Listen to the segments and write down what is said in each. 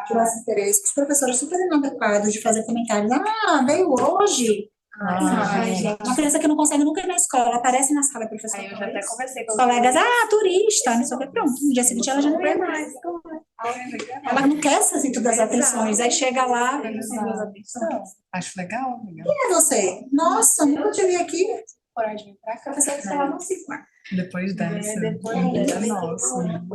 tivesse interesse, os professores super inadequados de fazer comentários, veio hoje, uma criança que não consegue nunca ir na escola, aparece na sala, professor. Aí eu já até conversei com os colegas, turista, não sei o que, pronto, no dia seguinte ela já não vê mais. Ela não quer essas todas as atenções, aí chega lá, Acho legal. Quem é você? Nossa, nunca te vi aqui. Coragem de vir pra cá, você estava no ciclo. Depois dessa. Nossa. No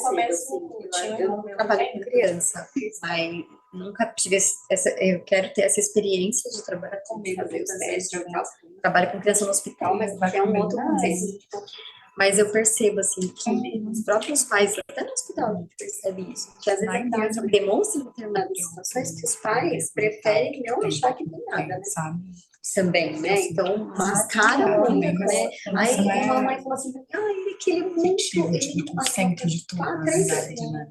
começo, eu trabalho com criança, mas nunca tive eu quero ter essa experiência de trabalhar com fazer os testes e tal. Trabalho com criança no hospital, mas é um outro contexto. Mas eu percebo, assim, que os próprios pais, até no hospital, a gente percebe isso, que às vezes a criança demonstra determinadas situações que os pais preferem não achar que tem nada, né? Também, né? Então, mascara muito, né? Aí uma mãe falou assim, que ele é muito... Ele é o centro de tudo, na verdade, né?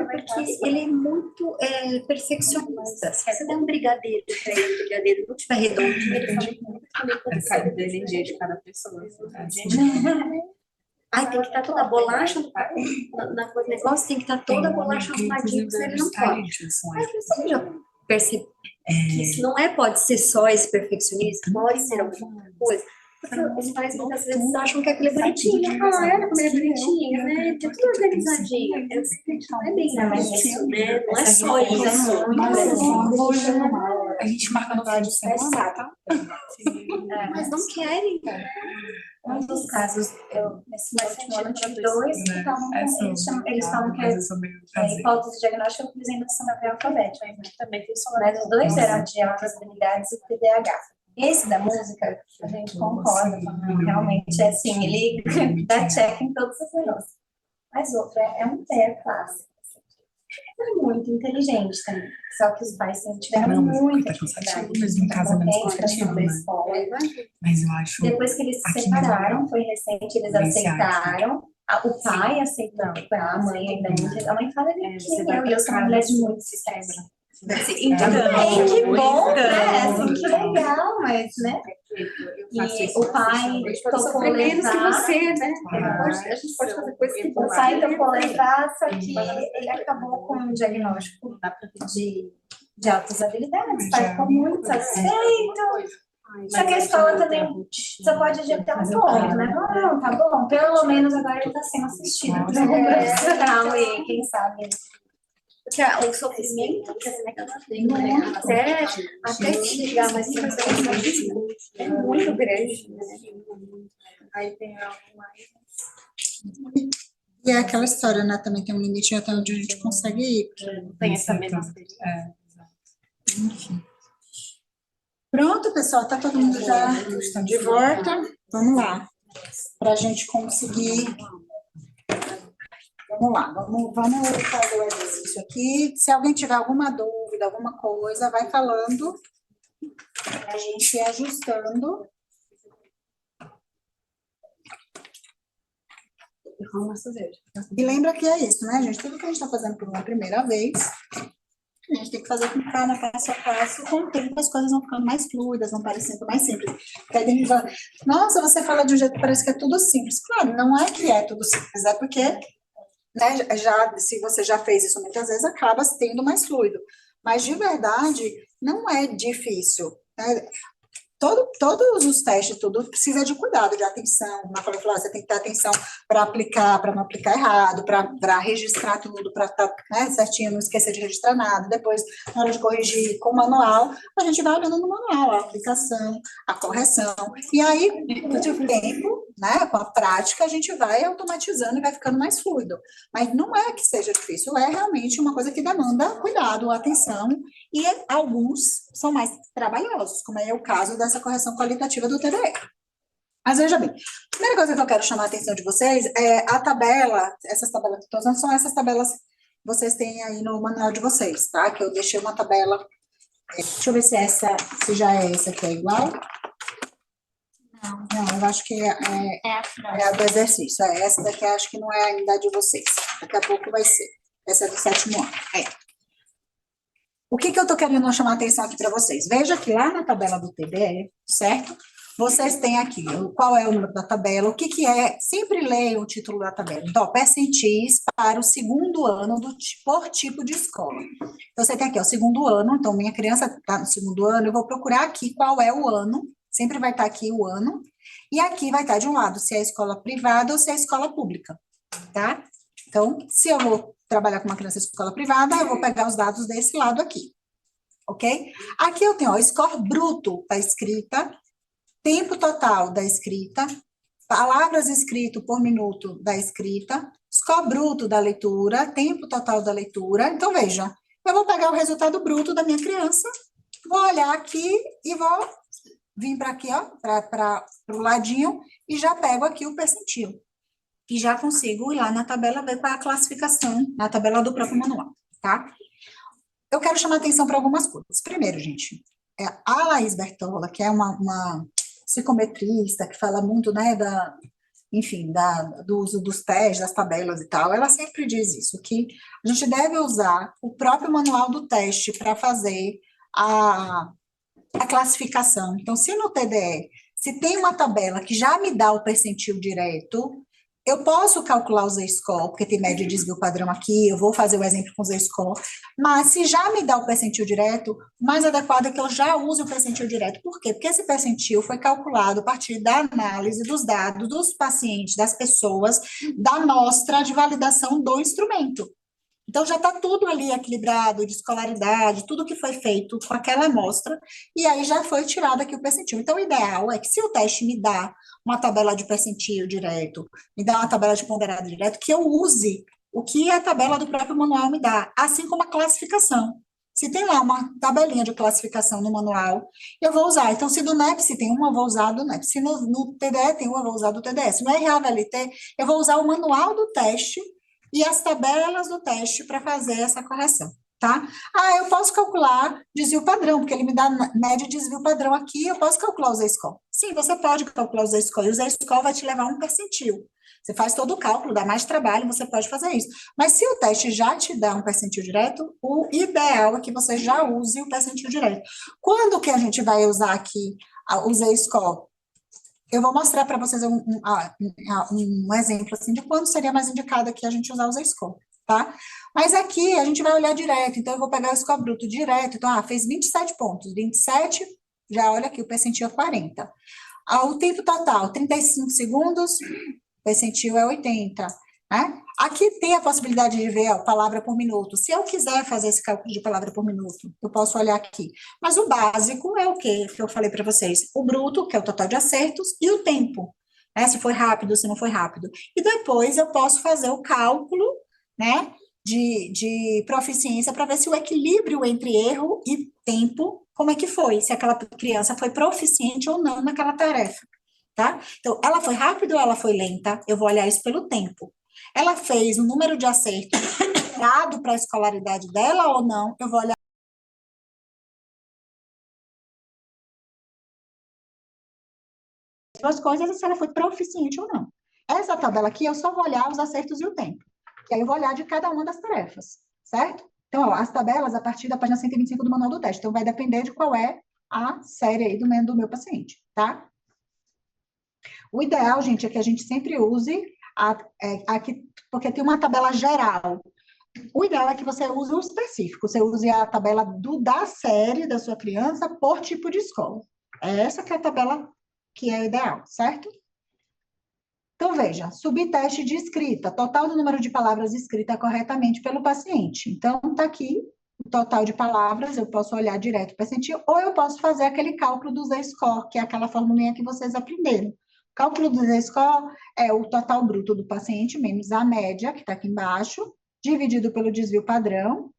Porque ele é muito perfeccionista. Se você der um brigadeiro para ele, o brigadeiro não estiver redondo, ele fala muito cada desenho de cada pessoa. Ai, tem que estar toda a bolacha na coisa do negócio, tem que estar toda a bolacha arrumadinha, senão ele não pode. Mas você já percebe que isso não pode ser só esse perfeccionismo, pode ser alguma coisa. Porque os pais muitas vezes acham que aquilo é bonitinho. Olha como ele é bonitinho, né? Tem tudo organizadinho. Eu sei que não é bem isso, né? Não é só isso. A gente marca no vídeo semana, tá? Mas não querem. Um dos casos, nesse último ano, tive dois que estavam com, eles falam que é hipótese diagnóstica com desenvolvimento da pré-alfabética, também tem mas os dois eram de altas habilidades e TDAH. Esse da música, a gente concorda, realmente, assim, ele dá check em todos os negócios. Mas outro é um TEA clássico. É muito inteligente também, só que os pais tiveram muita dificuldade. Mesmo em casa é menos cansativo, né? Mas eu acho... Depois que eles se separaram, foi recente, eles aceitaram. O pai aceitou, a mãe ainda muito... A mãe fala que eu sou uma mulher de muito sucesso. Que bom, né? Assim, que legal, mas, né? E o pai tocou levar, você, né? A gente pode fazer coisas que o pai tocou levar, só que ele acabou com um diagnóstico de altas habilidades, o pai ficou muito satisfeito. Só que a escola também só pode adiantar um ponto, né? Não, tá bom, pelo menos agora ele está sendo assistido por um profissional e quem sabe... Porque o sofrimento que essa década tem, né? Até chegar, mas é muito grande, né? Aí tem algo mais. E é aquela história, né? Também tem um limite até onde a gente consegue ir. Tem essa mesma experiência. Enfim. Pronto, pessoal, tá todo mundo já de volta. Vamos lá. Para a gente conseguir... Vamos lá, vamos fazer o exercício aqui. Se alguém tiver alguma dúvida, alguma coisa, vai falando, a gente ir ajustando. E lembra que é isso, né, gente? Tudo que a gente está fazendo por uma primeira vez, a gente tem que fazer com calma, passo a passo, com o tempo as coisas vão ficando mais fluidas, vão parecendo mais simples. Aí a gente fala, nossa, você fala de um jeito que parece que é tudo simples. Claro, não é que é tudo simples, é porque... Né, se você já fez isso muitas vezes, acaba tendo mais fluido. Mas, de verdade, não é difícil. Né? Todos os testes, tudo precisa de cuidado, de atenção. Como eu falei, você tem que ter atenção para aplicar, para não aplicar errado, para registrar tudo, para estar certinho, não esquecer de registrar nada. Depois, na hora de corrigir com o manual, a gente vai olhando no manual, a aplicação, a correção. E aí, com o tempo, né, com a prática, a gente vai automatizando e vai ficando mais fluido. Mas não é que seja difícil, é realmente uma coisa que demanda cuidado, atenção, e alguns são mais trabalhosos, como é o caso dessa correção qualitativa do TDE. Mas veja bem, a primeira coisa que eu quero chamar a atenção de vocês é a tabela, essas tabelas que estou usando são essas tabelas que vocês têm aí no manual de vocês, tá? Que eu deixei uma tabela, deixa eu ver se já é essa aqui, é igual. Não, eu acho que é a do exercício, essa daqui eu acho que não é ainda a de vocês, daqui a pouco vai ser, essa é do 7º ano, O que eu estou querendo chamar a atenção aqui para vocês? Veja que lá na tabela do TDE, certo? vocês têm aqui qual é o número da tabela, o que que é, sempre leiam o título da tabela. Então, percentis para o segundo ano por tipo de escola. Então, você tem aqui, ó, o segundo ano, então minha criança está no segundo ano, eu vou procurar aqui qual é o ano, sempre vai estar aqui o ano, e aqui vai estar de um lado se é escola privada ou se é escola pública, tá? Então, se eu vou trabalhar com uma criança de escola privada, eu vou pegar os dados desse lado aqui, ok? Aqui eu tenho, ó, score bruto da escrita, tempo total da escrita, palavras escrito por minuto da escrita, score bruto da leitura, tempo total da leitura. Então, veja, eu vou pegar o resultado bruto da minha criança, vou olhar aqui e vou vir para aqui, ó, para o ladinho, e já pego aqui o percentil. E já consigo ir lá na tabela ver qual é a classificação, na tabela do próprio manual, tá? Eu quero chamar atenção para algumas coisas. Primeiro, gente, a Laís Bertola, que é uma psicometrista, que fala muito, né, enfim, do uso dos testes, das tabelas e tal, ela sempre diz isso, que a gente deve usar o próprio manual do teste para fazer a classificação. Então, se no TDE, se tem uma tabela que já me dá o percentil direto, eu posso calcular o Z-score, porque tem média e desvio padrão aqui, eu vou fazer o exemplo com o Z-score, mas se já me dá o percentil direto, o mais adequado é que eu já use o percentil direto. Por quê? Porque esse percentil foi calculado a partir da análise dos dados dos pacientes, das pessoas, da amostra de validação do instrumento. Então, já está tudo ali equilibrado, de escolaridade, tudo que foi feito com aquela amostra, e aí já foi tirado aqui o percentil. Então, o ideal é que se o teste me dá uma tabela de percentil direto, me dá uma tabela de ponderado direto, que eu use o que a tabela do próprio manual me dá, assim como a classificação. Se tem lá uma tabelinha de classificação no manual, eu vou usar. Então, se do NEPS tem uma, eu vou usar do NEPS. Se no TDE tem uma, eu vou usar do TDE. Se no RAVLT, eu vou usar o manual do teste e as tabelas do teste para fazer essa correção, tá? Ah, eu posso calcular desvio padrão, porque ele me dá média de desvio padrão aqui, eu posso calcular o Z-score. Sim, você pode calcular o Z-score, e o Z-score vai te levar a um percentil. Você faz todo o cálculo, dá mais trabalho, você pode fazer isso. Mas se o teste já te dá um percentil direto, o ideal é que você já use o percentil direto. Quando que a gente vai usar aqui o Z-score? Eu vou mostrar para vocês um exemplo assim, de quando seria mais indicado aqui a gente usar o Z-score, tá? Mas aqui a gente vai olhar direto, então eu vou pegar o score bruto direto, então, fez 27 pontos, 27, já olha aqui, o percentil é 40. O tempo total, 35 segundos, o percentil é 80, né? Aqui tem a possibilidade de ver, ó, palavra por minuto. Se eu quiser fazer esse cálculo de palavra por minuto, eu posso olhar aqui. Mas o básico é o quê? Que eu falei para vocês. O bruto, que é o total de acertos, e o tempo, né? Se foi rápido, se não foi rápido. E depois eu posso fazer o cálculo, né, de proficiência para ver se o equilíbrio entre erro e tempo, como é que foi, se aquela criança foi proficiente ou não naquela tarefa, tá? Então, ela foi rápida ou ela foi lenta? Eu vou olhar isso pelo tempo. Ela fez o número de acertos dado para a escolaridade dela ou não? Eu vou olhar duas coisas e se ela foi proficiente ou não. Essa tabela aqui, eu só vou olhar os acertos e o tempo. Que aí eu vou olhar de cada uma das tarefas, certo? Então, ó, as tabelas a partir da página 125 do manual do teste. Então, vai depender de qual é a série aí do meu paciente, tá? O ideal, gente, é que a gente sempre use aqui, porque tem uma tabela geral. O ideal é que você use o específico, você use a tabela da série da sua criança por tipo de escola. É essa que é a tabela que é ideal, certo? Então, veja, subteste de escrita, total do número de palavras escritas corretamente pelo paciente. Então, está aqui o total de palavras, eu posso olhar direto para percentil, ou eu posso fazer aquele cálculo do Z-score, que é aquela formulinha que vocês aprenderam. O cálculo do Z-score é o total bruto do paciente menos a média, que está aqui embaixo, dividido pelo desvio padrão,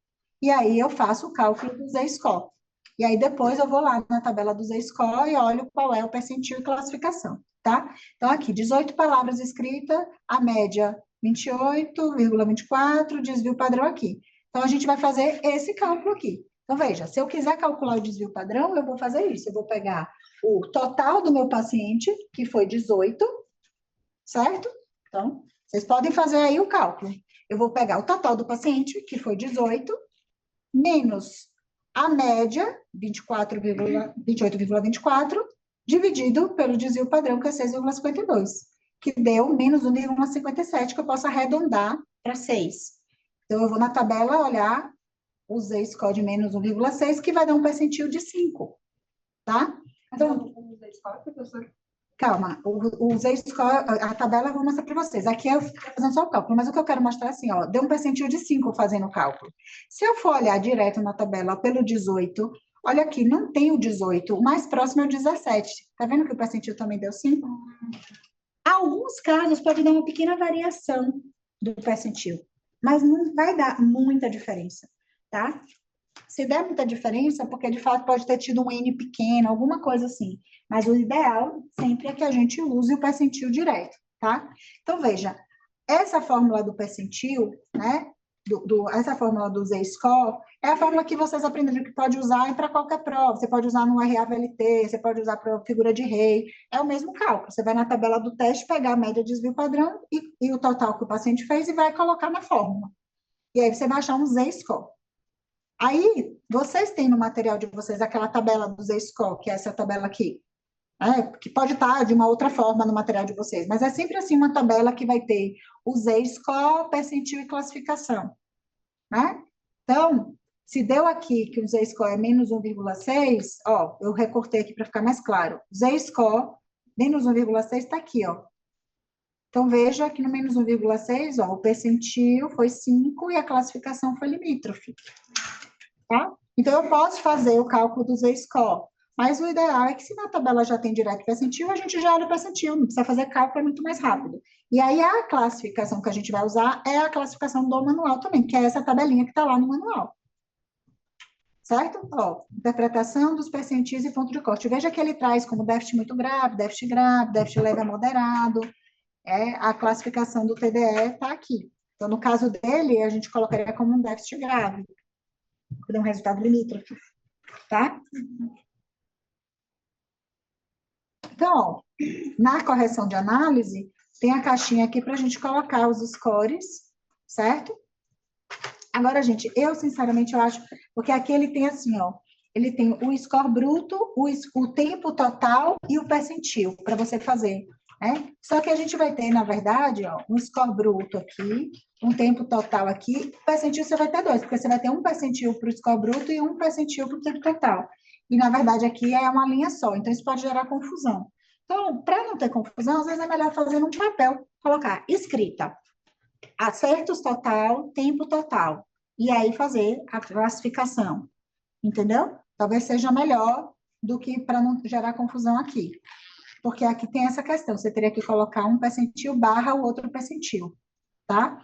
e aí eu faço o cálculo do Z-score. E aí depois eu vou lá na tabela do Z-score e olho qual é o percentil e classificação, tá? Então, aqui, 18 palavras escritas, a média 28,24, desvio padrão aqui. Então, a gente vai fazer esse cálculo aqui. Então, veja, se eu quiser calcular o desvio padrão, eu vou fazer isso. Eu vou pegar o total do meu paciente, que foi 18, certo? Então, vocês podem fazer aí o cálculo. Eu vou pegar o total do paciente, que foi 18, menos a média, 28,24, dividido pelo desvio padrão, que é 6,52, que deu menos 1,57, que eu posso arredondar para 6. Então, eu vou na tabela olhar o Z-score de menos 1,6, que vai dar um percentil de 5, tá? Então, calma, o Z-score, a tabela eu vou mostrar para vocês. Aqui eu estou fazendo só o cálculo, mas o que eu quero mostrar é assim, ó, deu um percentil de 5 fazendo o cálculo. Se eu for olhar direto na tabela pelo 18, olha aqui, não tem o 18, o mais próximo é o 17. Tá vendo que o percentil também deu 5? Alguns casos pode dar uma pequena variação do percentil, mas não vai dar muita diferença, tá? Se der muita diferença, porque de fato pode ter tido um N pequeno, alguma coisa assim. Mas o ideal sempre é que a gente use o percentil direto, tá? Então, veja, essa fórmula do percentil, né? Essa fórmula do Z-score é a fórmula que vocês aprenderam que pode usar para qualquer prova. Você pode usar no RAVLT, você pode usar para figura de rei. É o mesmo cálculo. Você vai na tabela do teste, pegar a média, desvio padrão e o total que o paciente fez e vai colocar na fórmula. E aí você vai achar um Z-score. Aí, vocês têm no material de vocês aquela tabela do Z-score, que é essa tabela aqui, que pode estar de uma outra forma no material de vocês, mas é sempre assim uma tabela que vai ter o Z-score, percentil e classificação, né? Então, se deu aqui que o Z-score é menos 1,6, ó, eu recortei aqui para ficar mais claro. Z-score, menos 1,6 está aqui, ó. Então, veja que no menos 1,6, ó, o percentil foi 5 e a classificação foi limítrofe. Tá? Então, eu posso fazer o cálculo do Z-score, mas o ideal é que se na tabela já tem direto percentil, a gente já olha o percentil, não precisa fazer cálculo, é muito mais rápido. E aí, a classificação que a gente vai usar é a classificação do manual também, que é essa tabelinha que está lá no manual. Certo? Ó, interpretação dos percentis e ponto de corte. Veja que ele traz como déficit muito grave, déficit leve a moderado, a classificação do TDE está aqui. Então, no caso dele, a gente colocaria como um déficit grave, que dá um resultado limítrofe, tá? Então, ó, na correção de análise, tem a caixinha aqui para a gente colocar os scores, certo? Agora, gente, eu sinceramente eu acho, porque aqui ele tem assim, ó, ele tem o score bruto, o tempo total e o percentil para você fazer, né? Só que a gente vai ter, na verdade, ó, um score bruto aqui, um tempo total aqui, percentil você vai ter 2, porque você vai ter um percentil para o score bruto e um percentil para o tempo total. E, na verdade, aqui é uma linha só, então isso pode gerar confusão. Então, para não ter confusão, às vezes é melhor fazer num papel, colocar escrita, acertos total, tempo total, e aí fazer a classificação, entendeu? Talvez seja melhor do que para não gerar confusão aqui. Porque aqui tem essa questão, você teria que colocar um percentil barra o outro percentil, tá?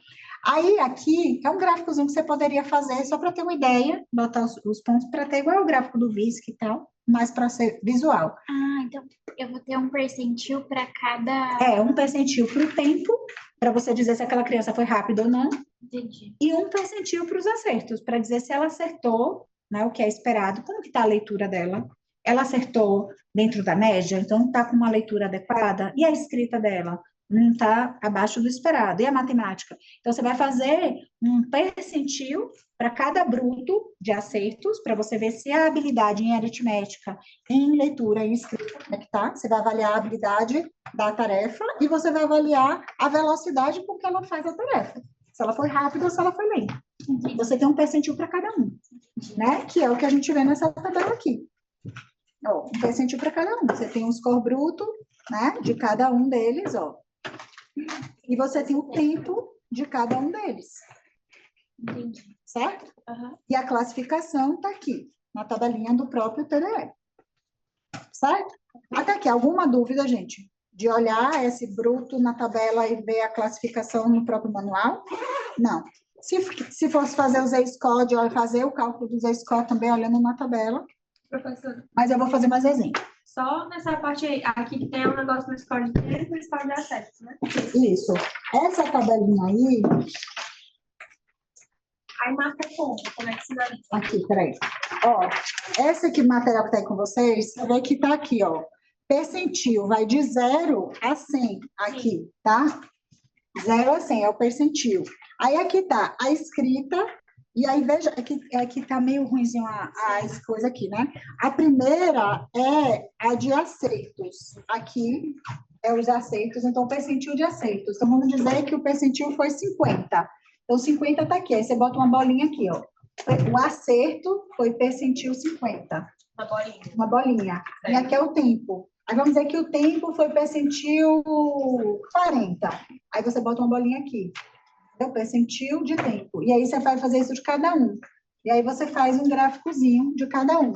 Aí, aqui, é um gráficozinho que você poderia fazer, só para ter uma ideia, botar os pontos para ter igual o gráfico do VISC e tal, mas para ser visual. Ah, então eu vou ter um percentil para cada... Um percentil para o tempo, para você dizer se aquela criança foi rápida ou não. Entendi. E um percentil para os acertos, para dizer se ela acertou, né, o que é esperado, como que está a leitura dela. Ela acertou dentro da média, então está com uma leitura adequada, e a escrita dela não está abaixo do esperado, e a matemática. Então, você vai fazer um percentil para cada bruto de acertos, para você ver se a habilidade em aritmética, em leitura e escrita, como é que está. Você vai avaliar a habilidade da tarefa, e você vai avaliar a velocidade com que ela faz a tarefa. Se ela foi rápida ou se ela foi lenta. Você tem um percentil para cada um, né? Que é o que a gente vê nessa tabela aqui. Ó, um percentil para cada um. Você tem um score bruto, né, de cada um deles, ó. E você tem o tempo de cada um deles. Entendi. Certo? Uhum. E a classificação está aqui, na tabelinha do próprio TDE. Certo? Até aqui, alguma dúvida, gente? De olhar esse bruto na tabela e ver a classificação no próprio manual? Não. Se fosse fazer o Z-score, de fazer o cálculo do Z-score também olhando na tabela. Professor, Mas eu vou fazer mais exemplo. só nessa parte aí, aqui que tem um negócio no score de 3 e no score de acertos, né? Isso. Essa tabelinha aí, Aí marca como? Como é que se dá isso? aqui, peraí. Ó, esse aqui, material que tá aí com vocês, você vê que tá aqui, ó. Percentil vai de 0 a 100 aqui, tá? 0 a 100 é o percentil. Aí aqui tá a escrita E aí, veja, aqui tá meio ruimzinho as coisas aqui, né? A primeira é a de acertos. Aqui é os acertos, então o percentil de acertos. Então, vamos dizer que o percentil foi 50. Então, 50 tá aqui. Aí você bota uma bolinha aqui, ó. O acerto foi percentil 50. Uma bolinha. Uma bolinha. E aqui é o tempo. Aí vamos dizer que o tempo foi percentil 40. Aí você bota uma bolinha aqui. É o percentil de tempo. E aí você vai fazer isso de cada um. E aí você faz um gráficozinho de cada um.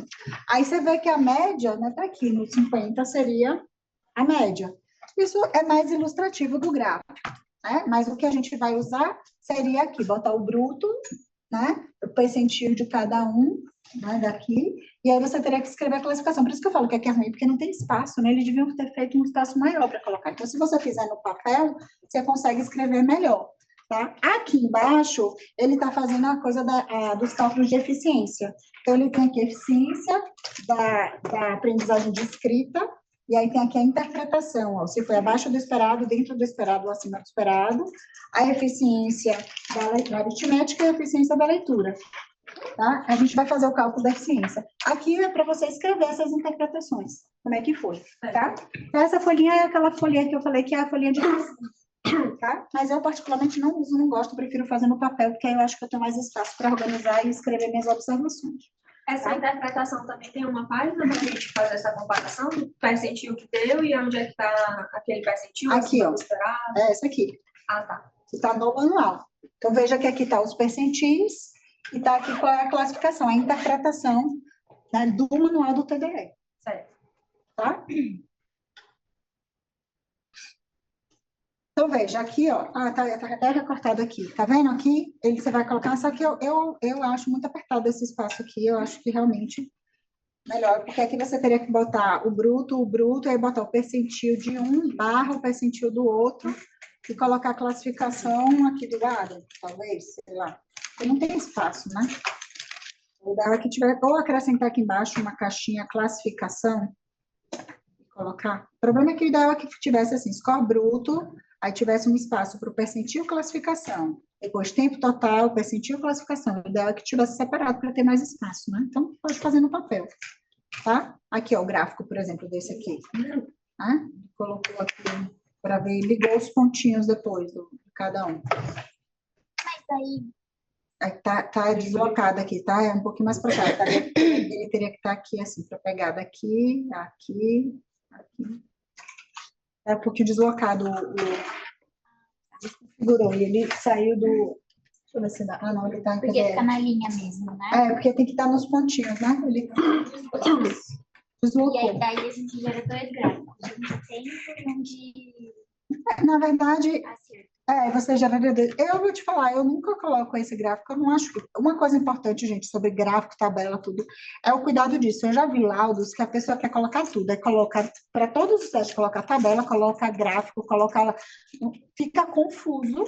Aí você vê que a média, né, tá aqui, no 50 seria a média. Isso é mais ilustrativo do gráfico, né? Mas o que a gente vai usar seria aqui, botar o bruto, né? O percentil de cada um, né, daqui. E aí você teria que escrever a classificação. Por isso que eu falo que aqui é ruim, porque não tem espaço, né? Eles deviam ter feito um espaço maior para colocar. Então, se você fizer no papel, você consegue escrever melhor. Tá? Aqui embaixo, ele está fazendo a coisa dos cálculos de eficiência. Então, ele tem aqui a eficiência da aprendizagem de escrita, e aí tem aqui a interpretação, ó, se foi abaixo do esperado, dentro do esperado ou acima do esperado, a eficiência da aritmética e a eficiência da leitura. Tá? A gente vai fazer o cálculo da eficiência. Aqui é para você escrever essas interpretações, como é que foi. Tá? Então, essa folhinha é aquela folhinha que eu falei que é a folhinha de... Tá? Mas eu particularmente não uso, não gosto, prefiro fazer no papel, porque aí eu acho que eu tenho mais espaço para organizar e escrever minhas observações. Essa interpretação também tem uma página para a gente fazer essa comparação do percentil que deu e onde é que está aquele percentil? Aqui, ó. Esperado. É essa aqui. Ah, tá. Que está no manual. Então, veja que aqui está os percentis e está aqui qual é a classificação, a interpretação, né, do manual do TDE. Certo. Tá? Então, veja, aqui, ó, tá até recortado aqui, tá vendo aqui? Você vai colocar, só que eu acho muito apertado esse espaço aqui, eu acho que realmente melhor, porque aqui você teria que botar o bruto, aí botar o percentil de um barra o percentil do outro, e colocar a classificação aqui do lado, talvez, sei lá. Porque não tem espaço, né? O ideal é que tiver, ou acrescentar aqui embaixo uma caixinha classificação, e colocar. O problema é que o ideal é que tivesse assim, score bruto, aí tivesse um espaço para o percentil classificação, depois tempo total, percentil classificação. O ideal é que tivesse separado para ter mais espaço, né? Então, pode fazer no papel, tá? Aqui, ó, o gráfico, por exemplo, desse aqui. Né? Colocou aqui para ver, ligou os pontinhos depois de cada um. Mas aí, Tá deslocado aqui, tá? É um pouquinho mais para cá. Tá? Ele teria que estar aqui, assim, para pegar daqui, aqui, aqui. É um pouquinho deslocado desconfigurou, e ele saiu do... Deixa eu ver se dá. Ah, não, ele tá em porque PDF. fica na linha mesmo, né? É, porque tem que estar nos pontinhos, né? Ele E deslocou. aí, daí a gente gera dois gráficos, um de tempo e um de Na verdade, acerto. você geraria... Eu vou te falar, eu nunca coloco esse gráfico, eu não acho... Uma coisa importante, gente, sobre gráfico, tabela, tudo, é o cuidado disso. Eu já vi laudos que a pessoa quer colocar tudo, aí coloca, para todos os testes, coloca tabela, coloca gráfico, coloca... Fica confuso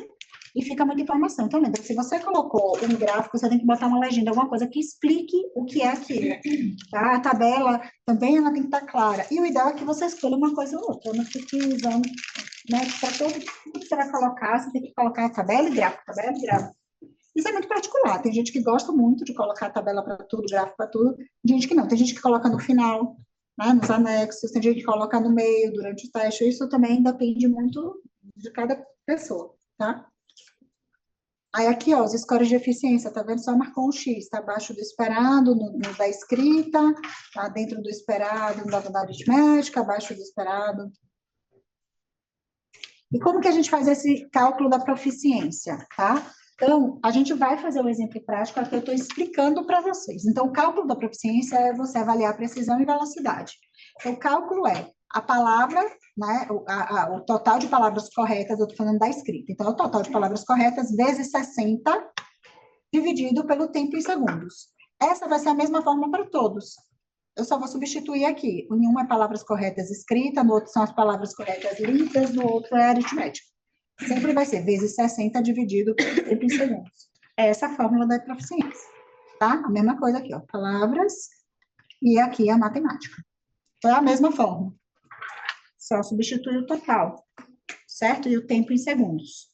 e fica muita informação. Então, lembra, se você colocou um gráfico, você tem que botar uma legenda, alguma coisa que explique o que é aquilo, tá? A tabela também, ela tem que estar clara. E o ideal é que você escolha uma coisa ou outra, não fique usando... Né, para tudo que você vai colocar, você tem que colocar tabela e gráfico, tabela e gráfico. Isso é muito particular, tem gente que gosta muito de colocar tabela para tudo, gráfico para tudo, tem gente que não, tem gente que coloca no final, né, nos anexos, tem gente que coloca no meio, durante o teste, isso também depende muito de cada pessoa, tá? Aí aqui, ó, os scores de eficiência, tá vendo? Só marcou um X, tá abaixo do esperado, no da escrita, tá dentro do esperado, no da aritmética, abaixo do esperado. E como que a gente faz esse cálculo da proficiência, tá? Então, a gente vai fazer um exemplo prático aqui, eu estou explicando para vocês. Então, o cálculo da proficiência é você avaliar a precisão e velocidade. Então, o cálculo é a palavra, né, o total de palavras corretas, eu estou falando da escrita. Então, o total de palavras corretas vezes 60, dividido pelo tempo em segundos. Essa vai ser a mesma forma para todos. Eu só vou substituir aqui. Em uma é palavras corretas escritas, no outro são as palavras corretas lidas, no outro é aritmética. Sempre vai ser vezes 60 dividido pelo tempo em segundos. Essa é a fórmula da proficiência, tá? A mesma coisa aqui, ó. Palavras e aqui a matemática. Então, é a mesma forma. Só substitui o total, certo? E o tempo em segundos.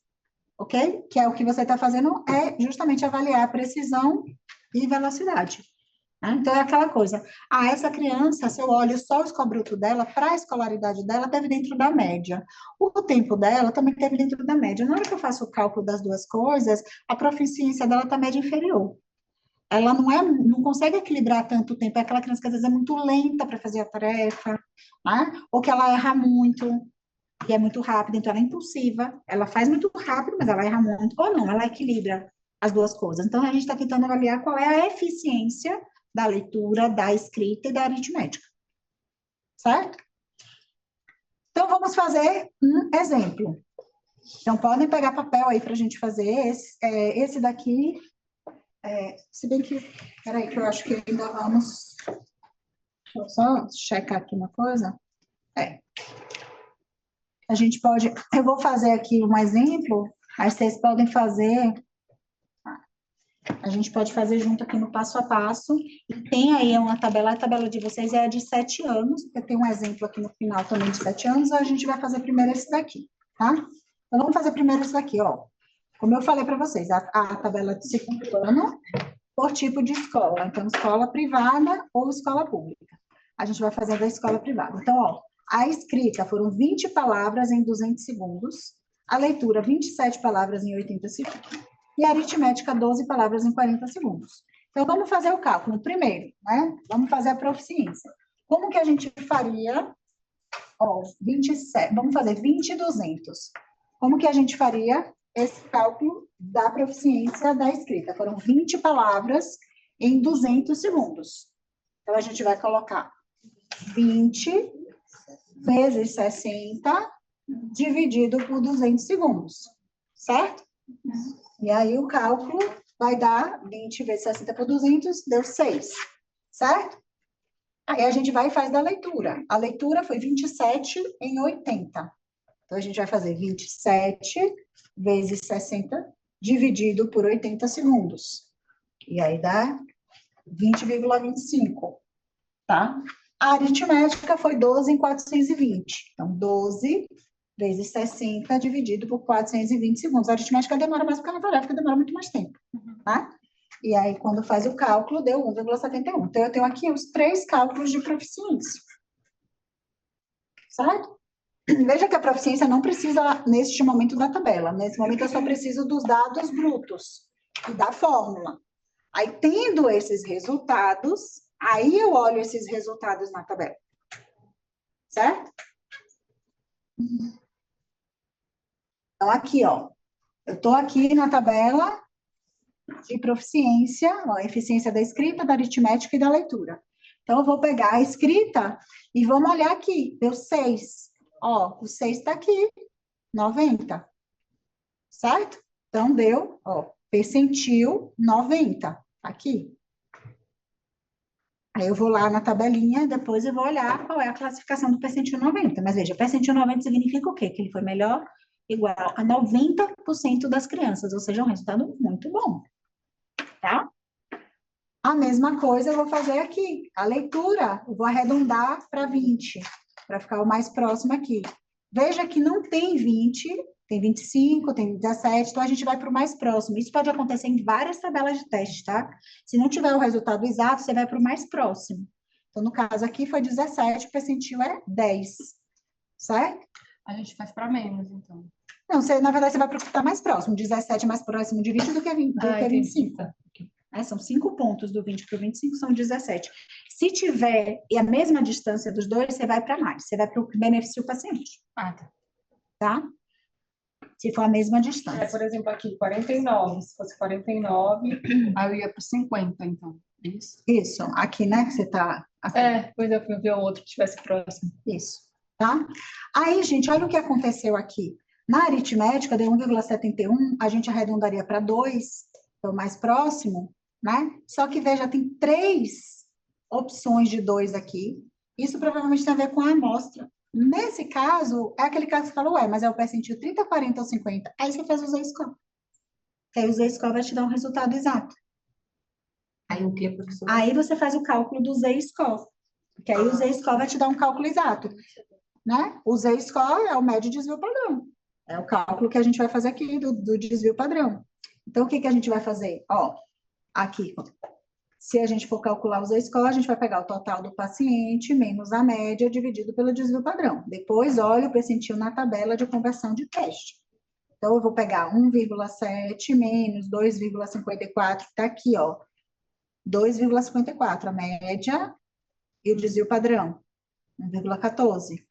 ok? Que é o que você está fazendo, é justamente avaliar a precisão e velocidade. Né? Então, é aquela coisa, essa criança, se eu olho só o score bruto dela, para a escolaridade dela, teve dentro da média. O tempo dela também teve dentro da média. Na hora que eu faço o cálculo das duas coisas, a proficiência dela está média inferior. Ela não consegue equilibrar tanto tempo, é aquela criança que às vezes é muito lenta para fazer a tarefa, né? Ou que ela erra muito, e é muito rápida, então ela é impulsiva, ela faz muito rápido, mas ela erra muito, ou não, ela equilibra as duas coisas. Então, a gente está tentando avaliar qual é a eficiência da leitura, da escrita e da aritmética, certo? Então, vamos fazer um exemplo. Então, podem pegar papel aí para a gente fazer esse daqui, se bem que, peraí, que eu acho que ainda vamos, deixa eu só checar aqui uma coisa. A gente pode, eu vou fazer aqui um exemplo, aí vocês podem fazer, a gente pode fazer junto aqui no passo a passo, e tem aí uma tabela, a tabela de vocês é de 7 anos, porque tem um exemplo aqui no final também de 7 anos, a gente vai fazer primeiro esse daqui, tá? Então, vamos fazer primeiro esse daqui, ó. Como eu falei para vocês, a tabela de segundo ano, por tipo de escola, então, escola privada ou escola pública. A gente vai fazer da escola privada. Então, ó, a escrita foram 20 palavras em 200 segundos, a leitura 27 palavras em 80 segundos, e a aritmética 12 palavras em 40 segundos. Então, vamos fazer o cálculo primeiro, né? Vamos fazer a proficiência. Como que a gente faria, ó, 27, vamos fazer 20 e 200. Como que a gente faria esse cálculo da proficiência da escrita? Foram 20 palavras em 200 segundos. Então, a gente vai colocar 20 vezes 60 dividido por 200 segundos, certo? E aí o cálculo vai dar 20 vezes 60 por 200, deu 6, certo? Aí a gente vai e faz da leitura. A leitura foi 27 em 80. Então, a gente vai fazer 27 vezes 60 dividido por 80 segundos. E aí dá 20,25, tá? A aritmética foi 12 em 420. Então, 12 vezes 60 dividido por 420 segundos. A aritmética demora mais porque é uma tarefa que demora muito mais tempo, tá? E aí, quando faz o cálculo, deu 1,71. Então, eu tenho aqui os 3 cálculos de proficiência. Certo? Veja que a proficiência não precisa, neste momento, da tabela. Nesse momento, eu só preciso dos dados brutos e da fórmula. Aí, tendo esses resultados, aí eu olho esses resultados na tabela. Certo? Então, aqui, ó. Eu estou aqui na tabela de proficiência, ó, eficiência da escrita, da aritmética e da leitura. Então, eu vou pegar a escrita e vamos olhar aqui. Deu 6. Ó, o 6 está aqui, 90. Certo? Então, deu, ó, percentil 90, aqui. Aí eu vou lá na tabelinha, depois eu vou olhar qual é a classificação do percentil 90. Mas veja, percentil 90 significa o quê? Que ele foi melhor, igual a 90% das crianças, ou seja, um resultado muito bom. Tá? A mesma coisa eu vou fazer aqui. A leitura, eu vou arredondar para 20, para ficar o mais próximo aqui. Veja que não tem 20, tem 25, tem 17, então a gente vai para o mais próximo. Isso pode acontecer em várias tabelas de teste, tá? Se não tiver o resultado exato, você vai para o mais próximo. Então, no caso aqui foi 17, o percentil é 10, certo? A gente faz para menos, então. Não, você, na verdade, você vai para o que está mais próximo. 17 é mais próximo de 20 do que 25. São 5 pontos do 20 para o 25, são 17. Se tiver a mesma distância dos dois, você vai para mais. Você vai para o que beneficia o paciente. Ah, tá. Tá? Se for a mesma distância. Por exemplo, aqui, 49. Se fosse 49, aí eu ia para 50, então. Isso? Isso. Aqui, né, que você está... Pois eu fui ver o outro que estivesse próximo. Isso. Tá? Aí, gente, olha o que aconteceu aqui. Na aritmética, deu 1,71, a gente arredondaria para 2, então mais próximo, né? Só que, veja, tem 3 opções de 2 aqui. Isso provavelmente tem a ver com a amostra. Nesse caso, é aquele caso que você falou, mas é o percentil 30, 40 ou 50. Aí você faz o Z-score. Aí o Z-score vai te dar um resultado exato. Aí o que, professor? Aí você faz o cálculo do Z-score. Porque aí o Z-score vai te dar um cálculo exato. Né? O Z-score é o médio desvio padrão. É o cálculo que a gente vai fazer aqui do desvio padrão. Então, o que que a gente vai fazer? Ó, aqui, ó. Se a gente for calcular o Z-score, a gente vai pegar o total do paciente menos a média dividido pelo desvio padrão. Depois, olha o percentil na tabela de conversão de teste. Então, eu vou pegar 1,7 menos 2,54, que está aqui, ó. 2,54, a média e o desvio padrão, 1,14.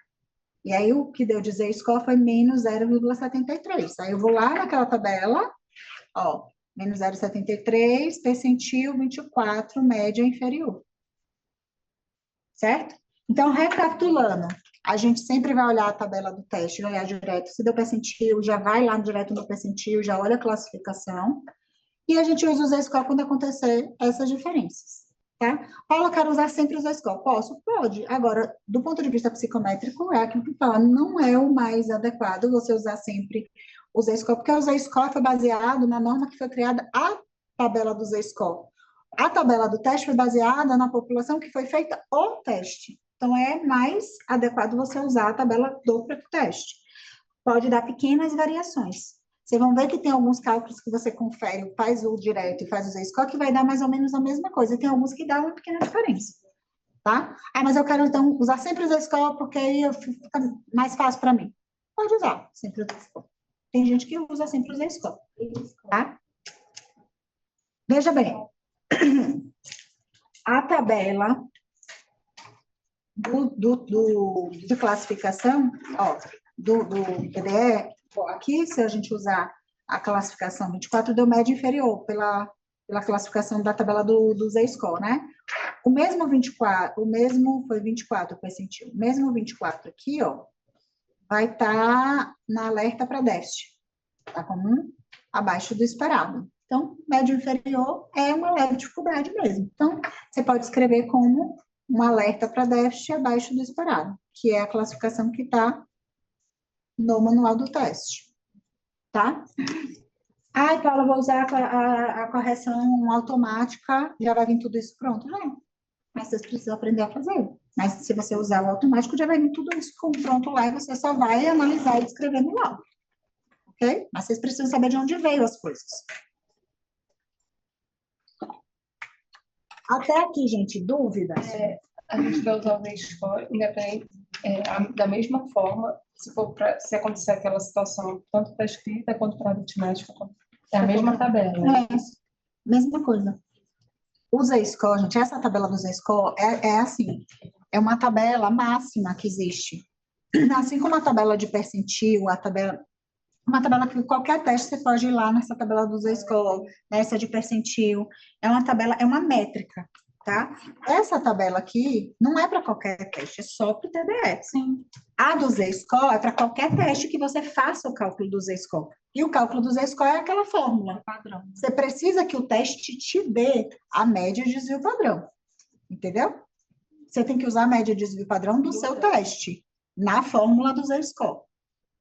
E aí, o que deu de Z-score foi menos 0,73. Aí, eu vou lá naquela tabela, ó, menos 0,73, percentil 24, média inferior. Certo? Então, recapitulando, a gente sempre vai olhar a tabela do teste, olhar direto, se deu percentil, já vai lá direto no percentil, já olha a classificação, e a gente usa o Z-score quando acontecer essas diferenças. Tá? Paula, eu quero usar sempre o Z-score. Posso? Pode. Agora, do ponto de vista psicométrico, é aquilo que fala, não é o mais adequado você usar sempre o Z-score, porque o Z-score foi baseado na norma que foi criada, a tabela do Z-score. A tabela do teste foi baseada na população que foi feita o teste. Então, é mais adequado você usar a tabela do próprio teste. Pode dar pequenas variações. Vocês vão ver que tem alguns cálculos que você confere, faz o direto e faz o Z-score, que vai dar mais ou menos a mesma coisa. E tem alguns que dão uma pequena diferença, tá? Ah, mas eu quero, então, usar sempre o Z-score, porque aí fica mais fácil para mim. Pode usar sempre o Z-score. Tem gente que usa sempre o Z-score, tá? Veja bem, a tabela de classificação, ó, do PDE, aqui, se a gente usar a classificação 24, deu média inferior pela classificação da tabela do Z-score, né? O mesmo 24, o mesmo foi 24 percentil, o mesmo 24 aqui, ó, vai estar na alerta para déficit, tá comum abaixo do esperado. Então, médio inferior é uma leve dificuldade mesmo. Então, você pode escrever como um alerta para déficit abaixo do esperado, que é a classificação que está no manual do teste, tá? Ai, Paula, vou usar a correção automática, já vai vir tudo isso pronto? Não, mas vocês precisam aprender a fazer. Mas se você usar o automático, já vai vir tudo isso pronto lá, e você só vai analisar e escrever no laudo, ok? Mas vocês precisam saber de onde veio as coisas. Até aqui, gente, dúvidas? A gente vai usar o Z-score independente, da mesma forma, se acontecer aquela situação, tanto para escrita quanto para aritmética, é a mesma tabela. É, mesma coisa. O Z-score, gente, essa tabela do Z-score é assim, é uma tabela máxima que existe. Assim como a tabela de percentil, uma tabela que qualquer teste você pode ir lá nessa tabela do Z-score, nessa de percentil, é uma tabela, é uma métrica, tá? Essa tabela aqui não é para qualquer teste, é só para o TDE. Sim. A do Z-score é para qualquer teste que você faça o cálculo do Z-score. E o cálculo do Z-score é aquela fórmula. Padrão. Você precisa que o teste te dê a média de desvio padrão, entendeu? Você tem que usar a média de desvio padrão do seu teste, na fórmula do Z-score.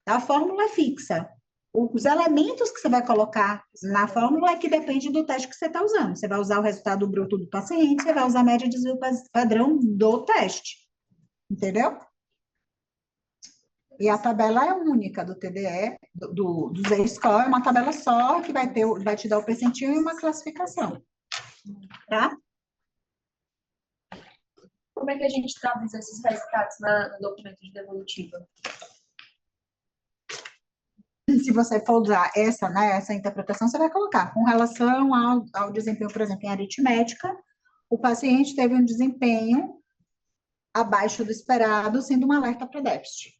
A fórmula é fixa. Os elementos que você vai colocar na fórmula é que depende do teste que você está usando. Você vai usar o resultado bruto do paciente, você vai usar a média de desvio padrão do teste. Entendeu? E a tabela é única do TDE, do Z-score, é uma tabela só que vai te dar o percentil e uma classificação. Tá? Como é que a gente traduz esses resultados no documento de devolutiva? Se você for usar essa interpretação, você vai colocar com relação ao desempenho, por exemplo, em aritmética, o paciente teve um desempenho abaixo do esperado, sendo um alerta para déficit.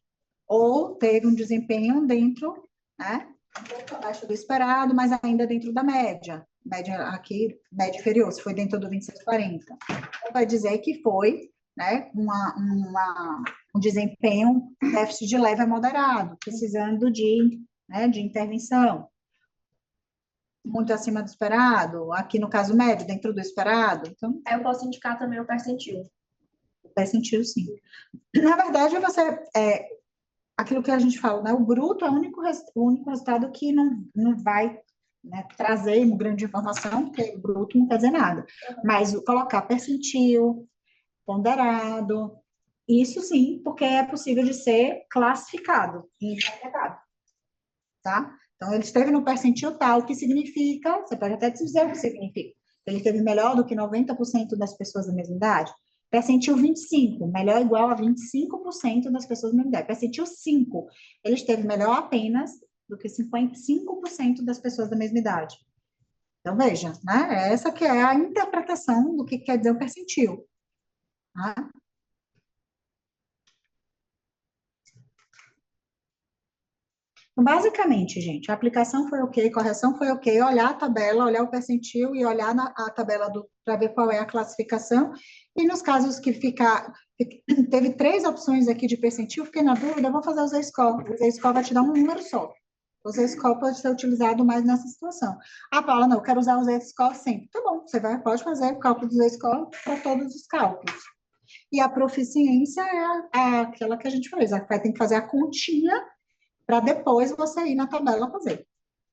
Ou teve um desempenho dentro, né, um pouco abaixo do esperado, mas ainda dentro da média. Média aqui, média inferior, se foi dentro do 2640. Então, vai dizer que foi, né, um desempenho déficit de leve a moderado, precisando de intervenção. Muito acima do esperado, aqui no caso médio, dentro do esperado. Então, Aí eu posso indicar também o percentil. o percentil, sim. Na verdade, aquilo que a gente fala, né, o bruto é o único resultado que não vai, né, trazer grande informação, porque o bruto não quer dizer nada. Mas colocar percentil, ponderado, isso sim, porque é possível de ser classificado e interpretado. tá? Então, ele esteve no percentil tal, o que significa, você pode até dizer o que significa. Ele esteve melhor do que 90% das pessoas da mesma idade. Percentil 25, melhor ou igual a 25% das pessoas da mesma idade. Percentil 5, ele esteve melhor apenas do que 55% das pessoas da mesma idade. Então, veja, né? Essa que é a interpretação do que quer dizer o percentil. Tá? Então, basicamente, gente, a aplicação foi ok, correção foi ok, olhar a tabela, olhar o percentil e olhar a tabela para ver qual é a classificação. E nos casos que teve 3 opções aqui de percentil, fiquei na dúvida, eu vou fazer o Z-score. O Z-score vai te dar um número só. O Z-score pode ser utilizado mais nessa situação. Ah, Paula, não, eu quero usar o Z-score sempre. Tá bom, pode fazer o cálculo do Z-score para todos os cálculos. E a proficiência é aquela que a gente fez, vai ter que fazer a continha para depois você ir na tabela fazer,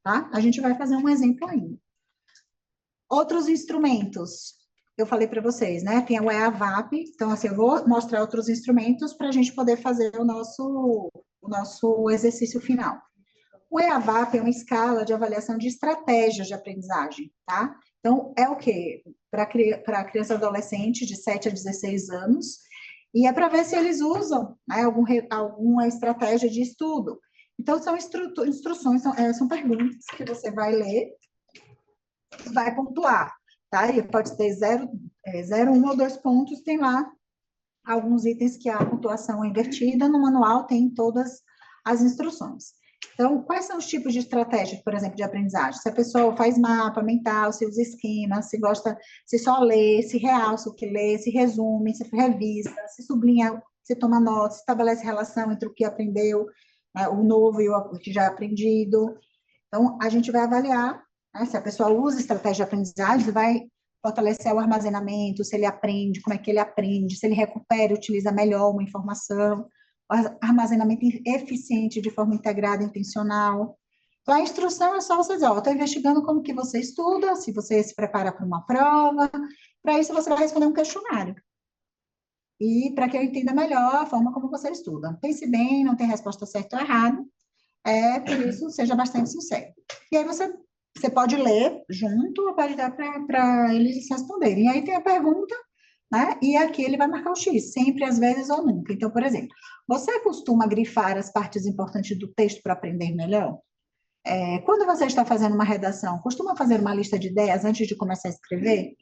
tá? A gente vai fazer um exemplo ainda. Outros instrumentos, eu falei para vocês, né? Tem o EAVAP, então, assim, eu vou mostrar outros instrumentos para a gente poder fazer o nosso exercício final. O EAVAP é uma escala de avaliação de estratégias de aprendizagem, tá? Então, é o quê? Para criança e adolescente de 7 a 16 anos, e é para ver se eles usam, né, alguma estratégia de estudo. Então, são instruções, são perguntas que você vai ler, vai pontuar, tá? E pode ter 0, 1 ou 2 pontos, tem lá alguns itens que a pontuação é invertida, no manual tem todas as instruções. Então, quais são os tipos de estratégias, por exemplo, de aprendizagem? Se a pessoa faz mapa mental, se usa esquema, se gosta, se só lê, se realça o que lê, se resume, se revisa, se sublinha, se toma nota, se estabelece relação entre o que aprendeu, o novo e o que já é aprendido. Então, a gente vai avaliar, né, se a pessoa usa estratégia de aprendizagem, vai fortalecer o armazenamento, se ele aprende, como é que ele aprende, se ele recupera e utiliza melhor uma informação, armazenamento eficiente de forma integrada e intencional. Então, a instrução é só você dizer, estou investigando como que você estuda, se você se prepara para uma prova, para isso você vai responder um questionário. E para que eu entenda melhor a forma como você estuda. Pense bem, não tem resposta certa ou errada, por isso, seja bastante sincero. E aí você pode ler junto ou pode dar para eles responderem. E aí tem a pergunta, né? E aqui ele vai marcar o X, sempre, às vezes ou nunca. Então, por exemplo, você costuma grifar as partes importantes do texto para aprender melhor? Quando você está fazendo uma redação, costuma fazer uma lista de ideias antes de começar a escrever?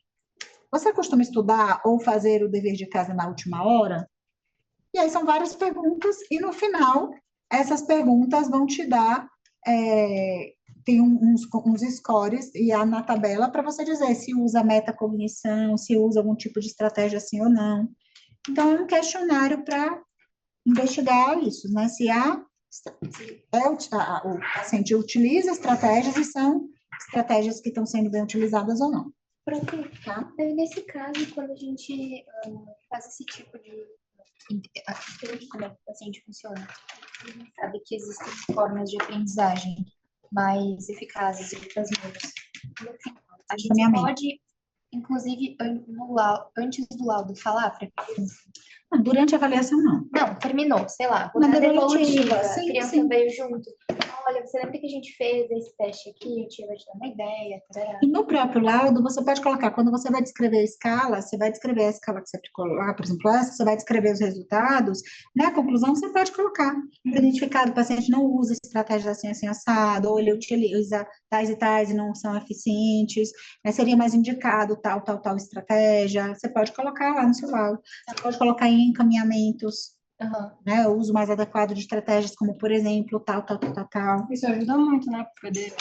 Você costuma estudar ou fazer o dever de casa na última hora? E aí são várias perguntas, e no final, essas perguntas vão te dar, tem uns scores e na tabela para você dizer se usa metacognição, se usa algum tipo de estratégia assim ou não. Então, é um questionário para investigar isso, né? Se o paciente utiliza estratégias e são estratégias que estão sendo bem utilizadas ou não. Pronto. Tá? Daí, nesse caso, quando a gente faz esse tipo de entende como é que o paciente funciona, a gente sabe que existem formas de aprendizagem mais eficazes e outras menos. No final, a gente pode, inclusive, antes do laudo, falar para a criança? Durante a avaliação, não. Não, terminou, sei lá, Na rodada devolutiva, evolutiva, a sim, criança sim. veio junto. Olha, você lembra que a gente fez esse teste aqui? A gente vai te dar uma ideia. Tarará. E no próprio laudo, você pode colocar, quando você vai descrever a escala, você vai descrever a escala que você aplicou lá, por exemplo, essa, você vai descrever os resultados, na conclusão você pode colocar, identificado, o paciente não usa estratégias assim, assim, assado, ou ele utiliza tais e tais e não são eficientes, né, seria mais indicado tal estratégia, você pode colocar lá no seu laudo, você pode colocar em encaminhamentos, né, o uso mais adequado de estratégias, como, por exemplo, tal. Isso ajuda muito, né? Porque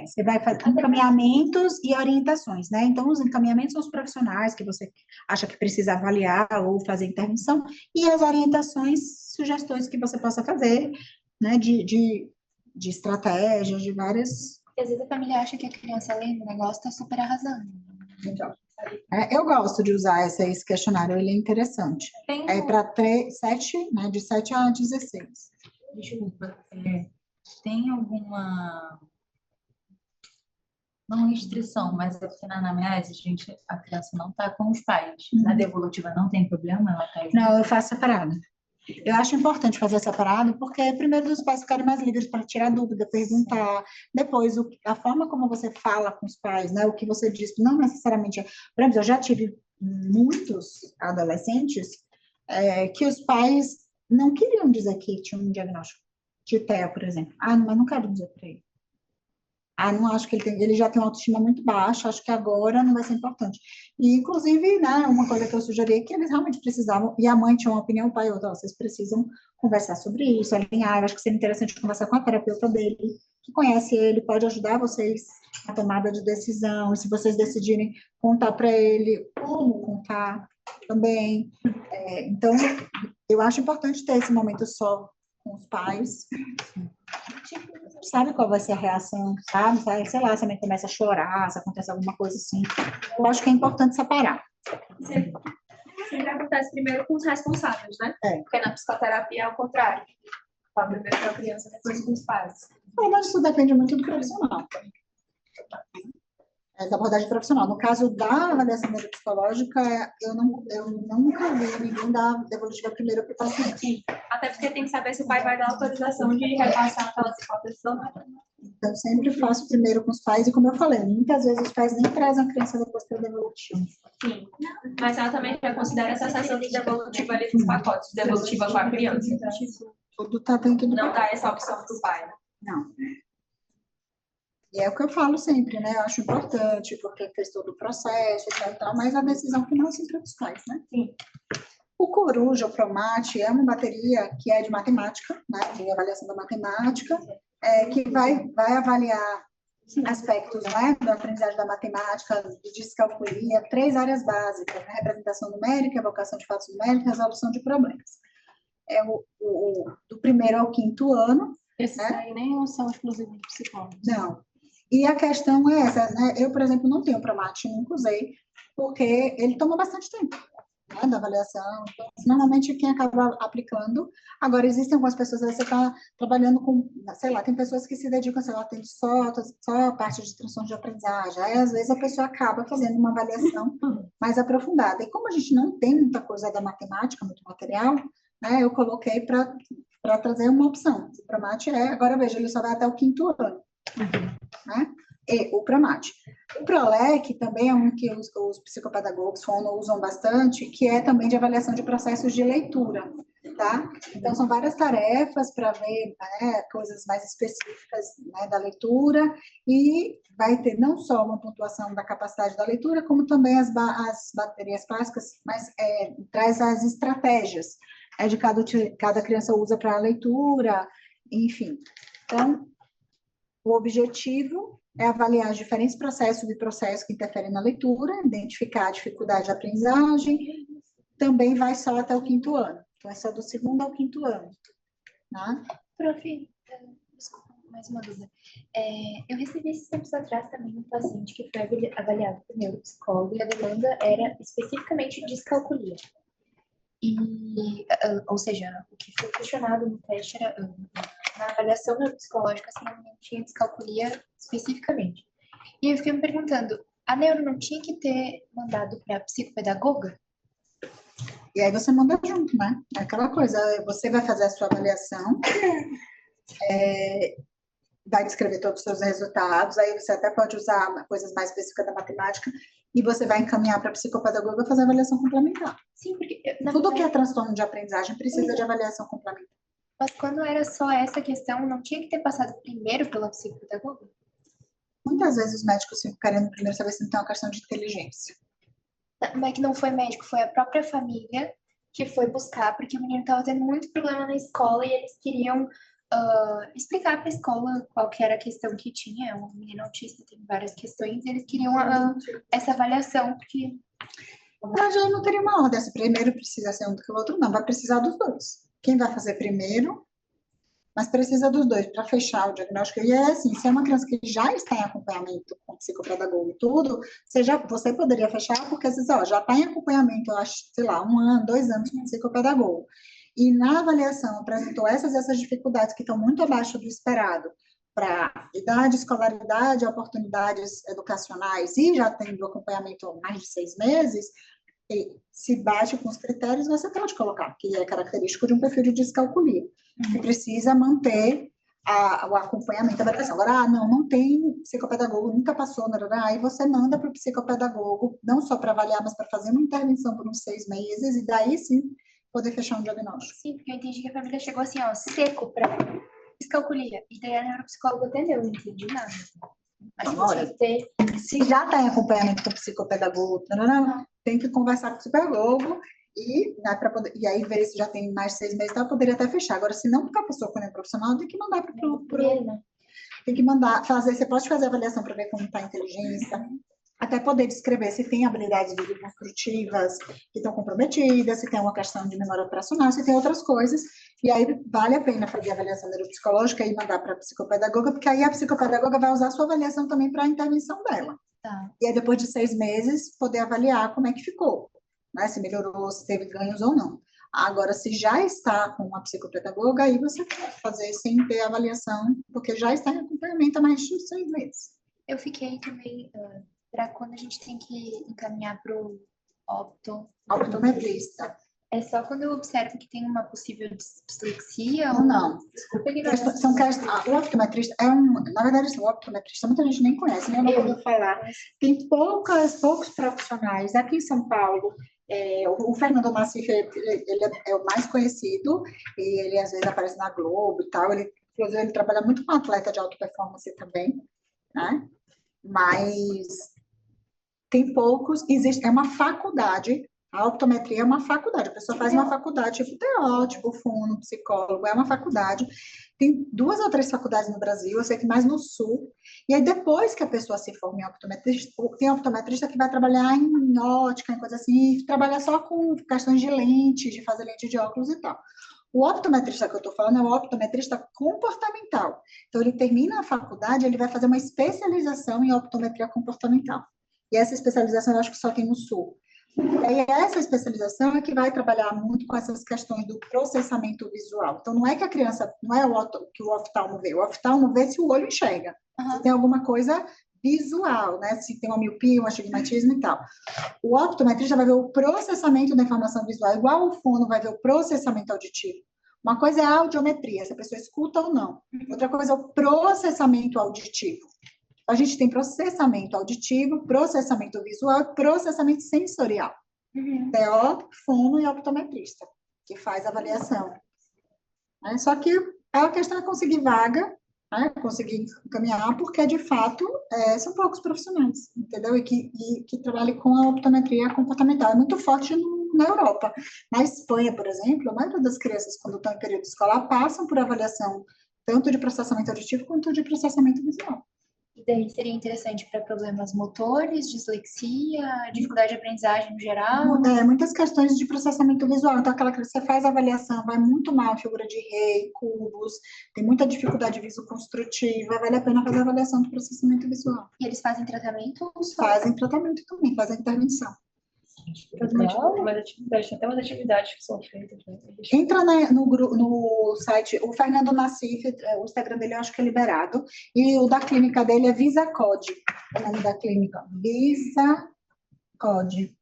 você vai fazer encaminhamentos e orientações, né? Então, os encaminhamentos são os profissionais que você acha que precisa avaliar ou fazer intervenção, e as orientações, sugestões que você possa fazer, né? De estratégias, de várias. Às vezes a família acha que a criança lendo o negócio está super arrasando. Então, eu gosto de usar esse questionário, ele é interessante. É para 7, né? De 7 a 16. Desculpa, tem alguma, não restrição, mas é porque na anamnese a criança não está com os pais. Na devolutiva não tem problema, ela está junto? Não, eu faço separado. Eu acho importante fazer separado, porque primeiro os pais ficarem mais livres para tirar dúvida, perguntar, depois a forma como você fala com os pais, né, o que você diz, não necessariamente, por exemplo, eu já tive muitos adolescentes que os pais não queriam dizer que tinha um diagnóstico de TEA, por exemplo. Ah, mas não quero dizer para ele. Ah, não acho que ele já tem uma autoestima muito baixa, acho que agora não vai ser importante. E, inclusive, né, uma coisa que eu sugeri é que eles realmente precisavam, e a mãe tinha uma opinião, o pai outra, ó, vocês precisam conversar sobre isso, alinhar, eu acho que seria interessante conversar com a terapeuta dele, que conhece ele, pode ajudar vocês na tomada de decisão, e se vocês decidirem contar para ele, como contar também. Então, eu acho importante ter esse momento só com os pais, sabe qual vai ser a reação, sabe? Sei lá, se a mãe começa a chorar, se acontece alguma coisa assim. Eu acho que é importante separar. Sempre acontece primeiro com os responsáveis, né? Porque na psicoterapia é o contrário. Fala primeiro com a criança, depois com os pais. Mas isso depende muito do profissional. Da abordagem profissional. No caso da avaliação neuropsicológica, eu nunca vi ninguém dar devolutiva primeiro para o paciente. Até porque tem que saber se o pai vai dar autorização de repassar aquelas hipóteses ou não. Então, sempre faço primeiro com os pais, e como eu falei, muitas vezes os pais nem trazem a criança depois para o devolutivo. Sim, mas ela também já considera essa sessão de devolutiva ali nos pacotes, devolutiva com a criança. Tudo está dentro do Não dá essa opção para o pai. Não. E é o que eu falo sempre, né? Eu acho importante, porque fez todo o processo e tal, mas a decisão final é sempre dos pais, né? Sim. O Coruja, o Promate, é uma bateria que é de matemática, né? De avaliação da matemática, que vai avaliar aspectos, né? Da aprendizagem da matemática, de descalculia, 3 áreas básicas, né? Representação numérica, evocação de fatos numéricos, resolução de problemas. Do primeiro ao 5º ano. Esses aí nem são exclusivos de psicólogos. Não. E a questão é essa, né? Eu, por exemplo, não tenho Promate, nunca usei, porque ele toma bastante tempo, né, da avaliação. Então, normalmente, quem acaba aplicando... Agora, existem algumas pessoas, você está trabalhando com, sei lá, tem pessoas que se dedicam, sei lá, tem só a parte de transtorno de aprendizagem. Aí, às vezes, a pessoa acaba fazendo uma avaliação mais aprofundada. E como a gente não tem muita coisa da matemática, muito material, né, eu coloquei para trazer uma opção. O Promate agora veja, ele só vai até o 5º ano. Né? E o Promate. O Prolec também é um que os psicopedagogos usam bastante, que é também de avaliação de processos de leitura, tá? Então, são várias tarefas para ver, né, coisas mais específicas, né, da leitura, e vai ter não só uma pontuação da capacidade da leitura, como também as baterias clássicas, mas traz as estratégias de cada criança usa para a leitura, enfim. Então, o objetivo é avaliar os diferentes processos e processos que interferem na leitura, identificar a dificuldade de aprendizagem, também vai só até o 5º ano. Então, é só do 2º ao 5º ano. Tá? Prof, desculpa, mais uma dúvida. Eu recebi esses tempos atrás também um paciente que foi avaliado por neuropsicólogo e a demanda era especificamente descalculia. Ou seja, o que foi questionado no teste era, na avaliação neuropsicológica, se não tinha descalculia especificamente. E eu fiquei me perguntando, a neuro não tinha que ter mandado para psicopedagoga? E aí você manda junto, né? É aquela coisa, você vai fazer a sua avaliação, vai descrever todos os seus resultados, aí você até pode usar coisas mais específicas da matemática, e você vai encaminhar para a psicopedagoga fazer a avaliação complementar. Sim, porque... Tudo que é transtorno de aprendizagem precisa de avaliação complementar. Mas quando era só essa questão, não tinha que ter passado primeiro pela psicopedagoga? Muitas vezes os médicos ficam querendo primeiro saber se não tem uma questão de inteligência. Mas que não foi médico, foi a própria família que foi buscar, porque o menino estava tendo muito problema na escola e eles queriam explicar para a escola qual que era a questão que tinha. O menino autista tem várias questões e eles queriam essa avaliação, porque... Mas já não teria uma ordem, se primeiro precisa ser um do que o outro, não, vai precisar dos dois. Quem vai fazer primeiro, mas precisa dos dois para fechar o diagnóstico. E é assim, se é uma criança que já está em acompanhamento com psicopedagogo e tudo, você poderia fechar, porque às vezes, já está em acompanhamento, eu acho, sei lá, 1 ano, 2 anos com psicopedagogo. E na avaliação apresentou essas dificuldades que estão muito abaixo do esperado para idade, escolaridade, oportunidades educacionais, e já tendo acompanhamento há mais de 6 meses, se bate com os critérios, você pode colocar, que é característico de um perfil de descalculia, que precisa manter o acompanhamento da avaliação. Agora, não tem psicopedagogo, nunca passou, aí você manda para o psicopedagogo, não só para avaliar, mas para fazer uma intervenção por uns 6 meses, e daí sim poder fechar um diagnóstico. Sim, porque eu entendi que a família chegou assim, ó, seco para descalculia. E daí a neuropsicóloga atendeu, não entendi nada. Acho que tinha que ter. Se já está em acompanhamento com o psicopedagogo, tem que conversar com o psicopedagogo e, né, e aí ver se já tem mais de 6 meses, então poderia até fechar. Agora, se não ficar a pessoa com profissional, tem que mandar para tem que mandar fazer, você pode fazer avaliação para ver como está a inteligência, até poder descrever se tem habilidades videoconstrutivas que estão comprometidas, se tem uma questão de memória operacional, se tem outras coisas, e aí vale a pena fazer a avaliação neuropsicológica e mandar para a psicopedagoga, porque aí a psicopedagoga vai usar a sua avaliação também para a intervenção dela. Tá. E aí, depois de 6 meses, poder avaliar como é que ficou, né? Se melhorou, se teve ganhos ou não. Agora, se já está com uma psicopedagoga, aí você pode fazer sem ter avaliação, porque já está em acompanhamento há mais de 6 meses. Eu fiquei também, para quando a gente tem que encaminhar para o optometrista. É só quando eu observo que tem uma possível dislexia? Não. Desculpa, o optometrista na verdade, o optometrista muita gente nem conhece, nem ouviu falar. Tem poucos profissionais. Aqui em São Paulo, o Fernando Nassif, ele é o mais conhecido, e ele às vezes aparece na Globo e tal. Inclusive, ele trabalha muito com atleta de alta performance também, né? Mas tem poucos, é uma faculdade. A optometria é uma faculdade, a pessoa faz uma faculdade, tipo TO, tipo fono, psicólogo, é uma faculdade. Tem 2 ou 3 faculdades no Brasil, eu sei que mais no Sul. E aí, depois que a pessoa se forma em optometrista, tem optometrista que vai trabalhar em ótica, em coisa assim, e trabalhar só com questões de lente, de fazer lente de óculos e tal. O optometrista que eu estou falando é o optometrista comportamental. Então, ele termina a faculdade, ele vai fazer uma especialização em optometria comportamental. E essa especialização eu acho que só tem no Sul. E aí, essa especialização é que vai trabalhar muito com essas questões do processamento visual. Então, não é que a criança, não é que o oftalmo vê. O oftalmo vê se o olho enxerga. Se tem alguma coisa visual, né? Se tem uma miopia, um astigmatismo e tal. O optometrista vai ver o processamento da informação visual, igual o fono vai ver o processamento auditivo. Uma coisa é a audiometria, se a pessoa escuta ou não. Outra coisa é o processamento auditivo. A gente tem processamento auditivo, processamento visual e processamento sensorial. TO, fono e optometrista, que faz a avaliação. Só que a questão é conseguir vaga, conseguir encaminhar, porque, de fato, são poucos profissionais, entendeu? E que trabalhem com a optometria comportamental. É muito forte na Europa. Na Espanha, por exemplo, a maioria das crianças, quando estão em período escolar, passam por avaliação tanto de processamento auditivo quanto de processamento visual. E daí seria interessante para problemas motores, dislexia, dificuldade de aprendizagem no geral? Muitas questões de processamento visual. Então, aquela que você faz a avaliação, vai muito mal, figura de rei, cubos, tem muita dificuldade visoconstrutiva, vale a pena fazer a avaliação do processamento visual. E eles fazem tratamento? Fazem tratamento também, fazem intervenção. Tem até umas atividades que são feitas. Né? Entra no site, o Fernando Nassif, o Instagram dele eu acho que é liberado, e o da clínica dele é VisaCode, o nome da clínica, VisaCode.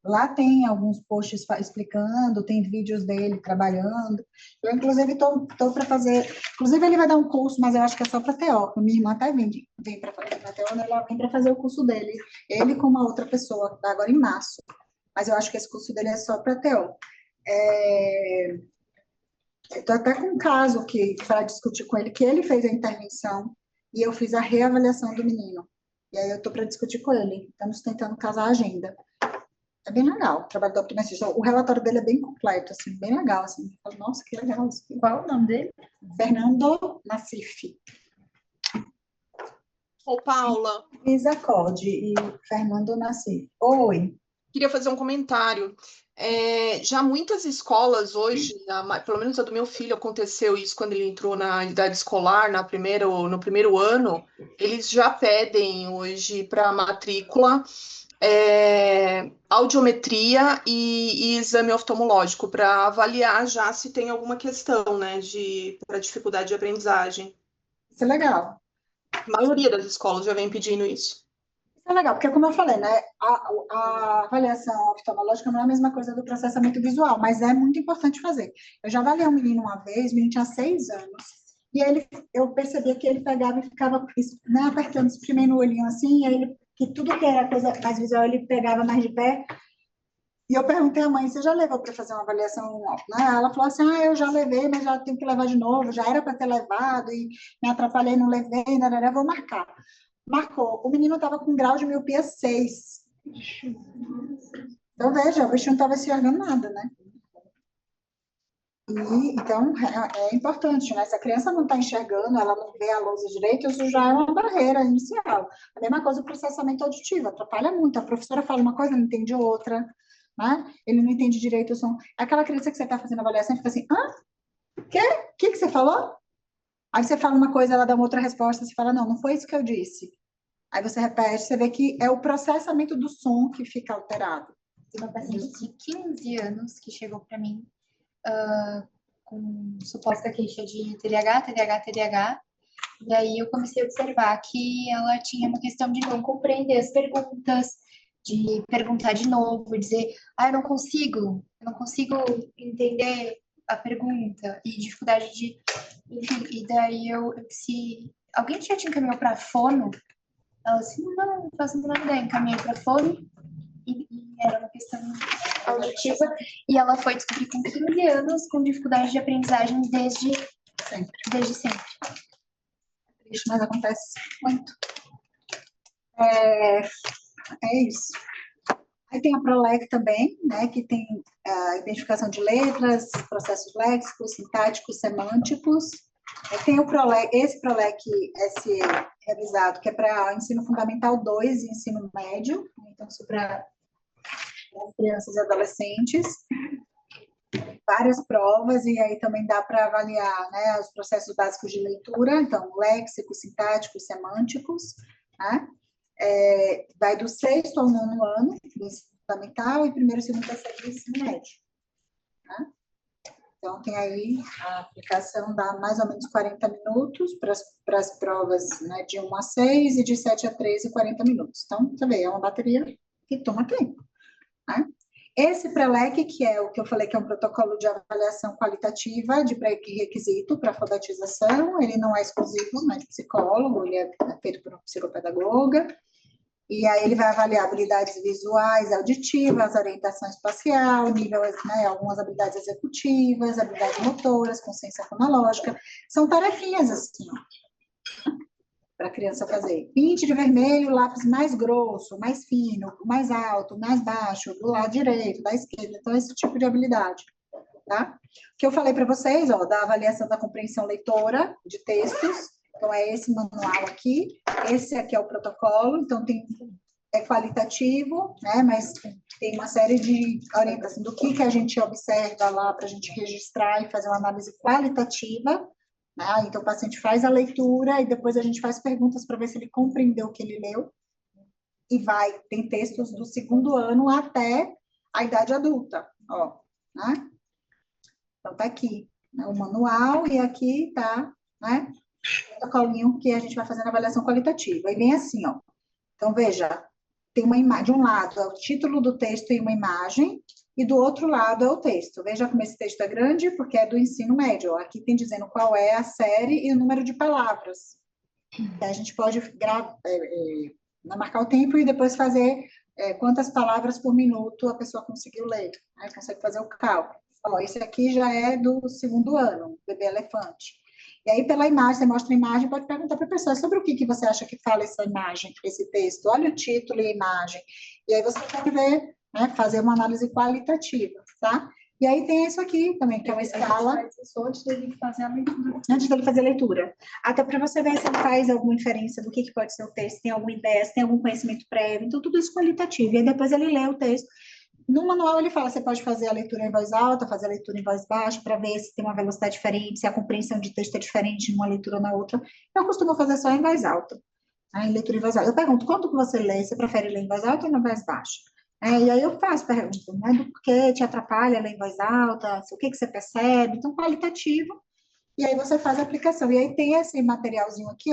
Lá tem alguns posts explicando, tem vídeos dele trabalhando. Eu, inclusive, estou para fazer, inclusive ele vai dar um curso, mas eu acho que é só para TO, minha irmã até vem para fazer para TO, ela vem para fazer o curso dele, ele com uma outra pessoa, agora em março. Mas eu acho que esse curso dele é só para TO. Estou até com um caso para discutir com ele, que ele fez a intervenção e eu fiz a reavaliação do menino. E aí eu estou para discutir com ele. Estamos tentando casar a agenda. É bem legal o trabalho do optometrista. O relatório dele é bem completo, assim, bem legal. Assim. Nossa, que legal. Assim. Qual o nome dele? Fernando Nassif. Ô, Paula. VisaCode e Fernando Nassif. Oi. Queria fazer um comentário. Já muitas escolas hoje, pelo menos a do meu filho, aconteceu isso quando ele entrou na idade escolar, no primeiro ano, eles já pedem hoje para matrícula audiometria e exame oftalmológico para avaliar já se tem alguma questão, né, para dificuldade de aprendizagem. Isso é legal. A maioria das escolas já vem pedindo isso. É legal, porque como eu falei, né, a avaliação oftalmológica não é a mesma coisa do processamento visual, mas é muito importante fazer. Eu já avaliei um menino uma vez, o menino tinha 6 anos, e aí eu percebia que ele pegava e ficava, né, apertando, espremendo o olhinho assim, e aí que tudo que era coisa mais visual, ele pegava mais de pé. E eu perguntei à mãe, você já levou para fazer uma avaliação, né? Ela falou assim, eu já levei, mas já tenho que levar de novo, já era para ter levado, e me atrapalhei, não levei, vou marcar. Marcou. O menino estava com grau de miopia 6. Então, veja, o bichinho não estava enxergando nada, né? Então, é importante, né? Se a criança não está enxergando, ela não vê a luz direito, isso já é uma barreira inicial. A mesma coisa o processamento auditivo, atrapalha muito. A professora fala uma coisa, não entende outra, né? Ele não entende direito o som. Aquela criança que você está fazendo avaliação fica assim, o quê? O que você falou? Aí você fala uma coisa, ela dá uma outra resposta, você fala, não foi isso que eu disse. Aí você repete, você vê que é o processamento do som que fica alterado. Tem uma paciente de 15 anos que chegou para mim com suposta queixa de TDAH, e aí eu comecei a observar que ela tinha uma questão de não compreender as perguntas, de perguntar de novo, dizer, eu não consigo entender a pergunta, e dificuldade de, enfim, e daí se alguém já te encaminhou para fono, ela disse, não faço a menor ideia, encaminhei para fono, e era uma questão auditiva, e ela foi descobrir com 15 anos, com dificuldade de aprendizagem desde sempre. Isso, mas acontece muito. É isso. Aí tem a ProLec também, né, que tem a identificação de letras, processos léxicos, sintáticos, semânticos. Aí tem o ProLec, esse ProLec SE revisado, que é para ensino fundamental 2 e ensino médio, então isso para crianças e adolescentes. Várias provas, e aí também dá para avaliar, né, os processos básicos de leitura, então, léxicos, sintáticos, semânticos, né? Vai do 6º ao 9º ano do ensino fundamental e primeiro, segundo e terceiro do ensino médio. Né? Então, tem aí a aplicação, dá mais ou menos 40 minutos para as provas, né, de 1 a 6 e de 7 a 13, 40 minutos. Então, você vê, é uma bateria que toma tempo. Né? Esse PRELEC, que é o que eu falei que é um protocolo de avaliação qualitativa de pré-requisito para alfabetização, ele não é exclusivo, né, de psicólogo, ele é feito por um psicopedagoga, e aí ele vai avaliar habilidades visuais, auditivas, orientação espacial, nível, né, algumas habilidades executivas, habilidades motoras, consciência fonológica, são tarefinhas assim, para a criança fazer. Pinte de vermelho, lápis mais grosso, mais fino, mais alto, mais baixo, do lado direito, da esquerda, então esse tipo de habilidade, tá? O que eu falei para vocês, da avaliação da compreensão leitora de textos, então é esse manual aqui, esse aqui é o protocolo, então é qualitativo, né, mas tem uma série de orientação do que a gente observa lá para a gente registrar e fazer uma análise qualitativa. Então, o paciente faz a leitura e depois a gente faz perguntas para ver se ele compreendeu o que ele leu. E tem textos do 2º ano até a idade adulta, né? Então, tá aqui, né, o manual e aqui tá, né, o protocolinho que a gente vai fazer na avaliação qualitativa. E vem assim, Então, veja, tem uma imagem, de um lado é o título do texto e uma imagem, e do outro lado é o texto. Veja como esse texto é grande, porque é do ensino médio. Aqui tem dizendo qual é a série e o número de palavras. A gente pode marcar o tempo e depois fazer quantas palavras por minuto a pessoa conseguiu ler. Né? Consegue fazer o cálculo. Esse aqui já é do 2º ano, bebê elefante. E aí, pela imagem, você mostra a imagem, pode perguntar para a pessoa sobre o que você acha que fala essa imagem, esse texto. Olha o título e a imagem. E aí você pode ver, né, fazer uma análise qualitativa, tá? E aí tem isso aqui também, que é uma escala. Antes dele fazer a leitura. Antes dele fazer a leitura. Até para você ver se ele faz alguma inferência do que pode ser o texto, tem alguma ideia, se tem algum conhecimento prévio. Então, tudo isso qualitativo. E aí depois ele lê o texto. No manual ele fala, você pode fazer a leitura em voz alta, fazer a leitura em voz baixa, para ver se tem uma velocidade diferente, se a compreensão de texto é diferente numa leitura ou na outra. Eu costumo fazer só em voz alta, né, em leitura em voz alta. Eu pergunto, quando que você lê? Você prefere ler em voz alta ou em voz baixa? E aí eu faço pergunta, né, do porquê te atrapalha ler em voz alta, o que você percebe, então qualitativo, e aí você faz a aplicação. E aí tem esse materialzinho aqui,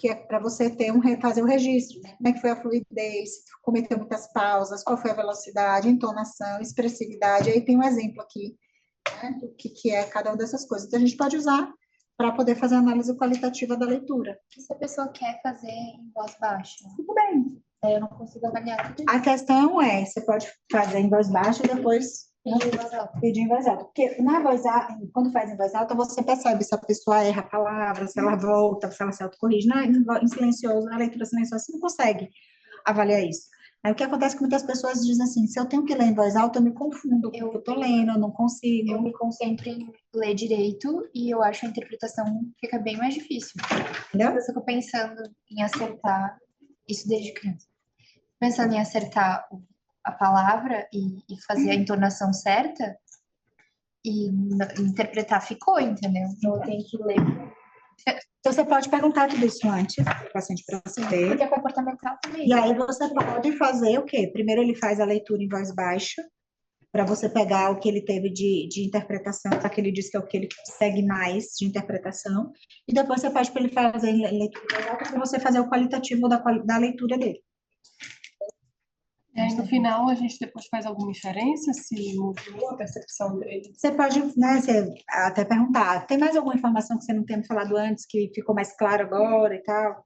que é para você fazer o registro, né? Como é que foi a fluidez, se cometeu muitas pausas, qual foi a velocidade, entonação, expressividade, aí tem um exemplo aqui, né, do que é cada uma dessas coisas. Então, a gente pode usar para poder fazer a análise qualitativa da leitura. E se a pessoa quer fazer em voz baixa? Tudo bem. Eu não consigo avaliar tudo isso. A questão é, você pode fazer em voz baixa e depois pedir em voz alta. Porque na voz alta, quando faz em voz alta, você percebe se a pessoa erra a palavra, se ela volta, se ela se autocorrige. Em silencioso, na leitura silenciosa, você não consegue avaliar isso. Aí o que acontece é que muitas pessoas dizem assim, se eu tenho que ler em voz alta, eu me confundo, porque eu estou lendo, eu não consigo. Eu me concentro em ler direito e eu acho a interpretação fica bem mais difícil. Entendeu? Eu fico pensando em acertar isso desde criança. Pensando em acertar a palavra e fazer a entonação certa e interpretar ficou, entendeu? Então eu tenho que ler. Então, você pode perguntar tudo isso antes para o paciente para saber. Porque é comportamental também. E aí você pode fazer o quê? Primeiro ele faz a leitura em voz baixa, para você pegar o que ele teve de interpretação, para que ele diz que é o que ele segue mais de interpretação, e depois você pede para ele fazer leitura em voz alta, para você fazer o qualitativo da leitura dele. E aí, no final, a gente depois faz alguma inferência, se mudou a percepção dele. Você pode, né, você até perguntar, tem mais alguma informação que você não tenha me falado antes, que ficou mais claro agora e tal?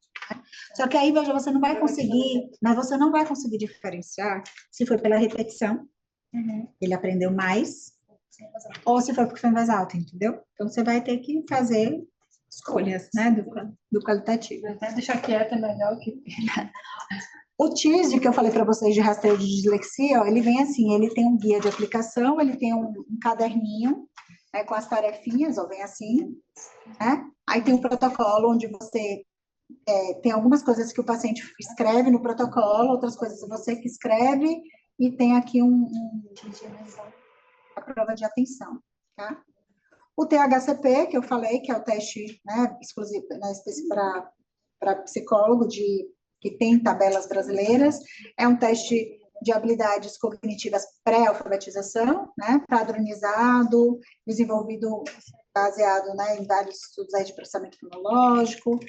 Só que aí, veja, você não vai conseguir, mas você não vai conseguir diferenciar se foi pela repetição, ele aprendeu mais, ou se foi porque foi em voz alta, entendeu? Então, você vai ter que fazer escolhas, né, do qualitativo. Até deixar quieta é melhor que... O TISD, que eu falei para vocês de rastreio de dislexia, ó, ele vem assim, ele tem um guia de aplicação, ele tem um caderninho, né, com as tarefinhas, ó, vem assim, né? Aí tem um protocolo onde você tem algumas coisas que o paciente escreve no protocolo, outras coisas você que escreve, e tem aqui a prova de atenção, tá? O THCP, que eu falei, que é o teste, né, exclusivo, né, para psicólogo que tem tabelas brasileiras, é um teste de habilidades cognitivas pré-alfabetização, né, padronizado, desenvolvido baseado, né, em vários estudos aí de processamento fonológico,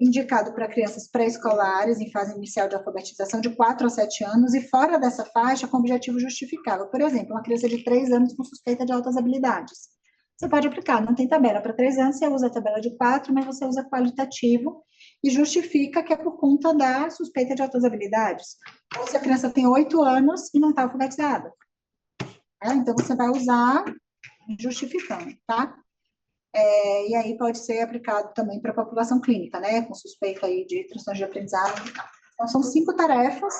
indicado para crianças pré-escolares em fase inicial de alfabetização de 4 a 7 anos e fora dessa faixa com objetivo justificável. Por exemplo, uma criança de 3 anos com suspeita de altas habilidades. Você pode aplicar, não tem tabela para 3 anos, você usa a tabela de 4, mas você usa qualitativo e justifica que é por conta da suspeita de altas habilidades. Ou se a criança tem 8 anos e não está alfabetizada. Então, você vai usar justificando, tá? E aí pode ser aplicado também para a população clínica, né? Com suspeita aí de transtorno de aprendizagem. Então, são 5 tarefas: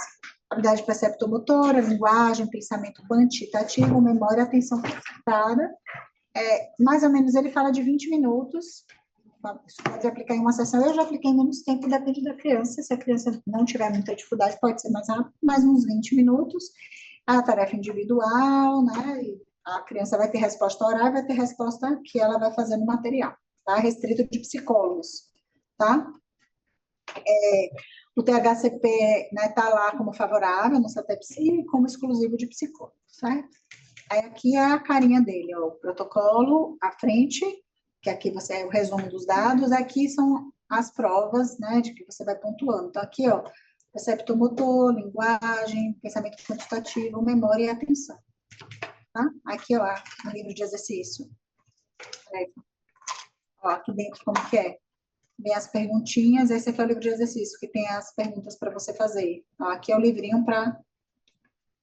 habilidade perceptomotora, linguagem, pensamento quantitativo, memória, atenção concentrada. Mais ou menos ele fala de 20 minutos. Você pode aplicar em uma sessão. Eu já apliquei em menos tempo, depende da criança. Se a criança não tiver muita dificuldade, pode ser mais rápido, mais uns 20 minutos. A tarefa individual, né? E a criança vai ter resposta oral, vai ter resposta que ela vai fazer no material, tá? Restrito de psicólogos, tá? O THCP, né, tá lá como favorável no CETEPSI e como exclusivo de psicólogo, certo? Aí aqui é a carinha dele, ó, o protocolo, à frente, que aqui você é o resumo dos dados, aqui são as provas, né, de que você vai pontuando. Então, aqui, ó, perceptomotor, linguagem, pensamento quantitativo, memória e atenção. Tá? Aqui, ó, no livro de exercício. Ó, aqui dentro como que é. Vem as perguntinhas, esse aqui é o livro de exercício, que tem as perguntas para você fazer. Ó, aqui é o livrinho para...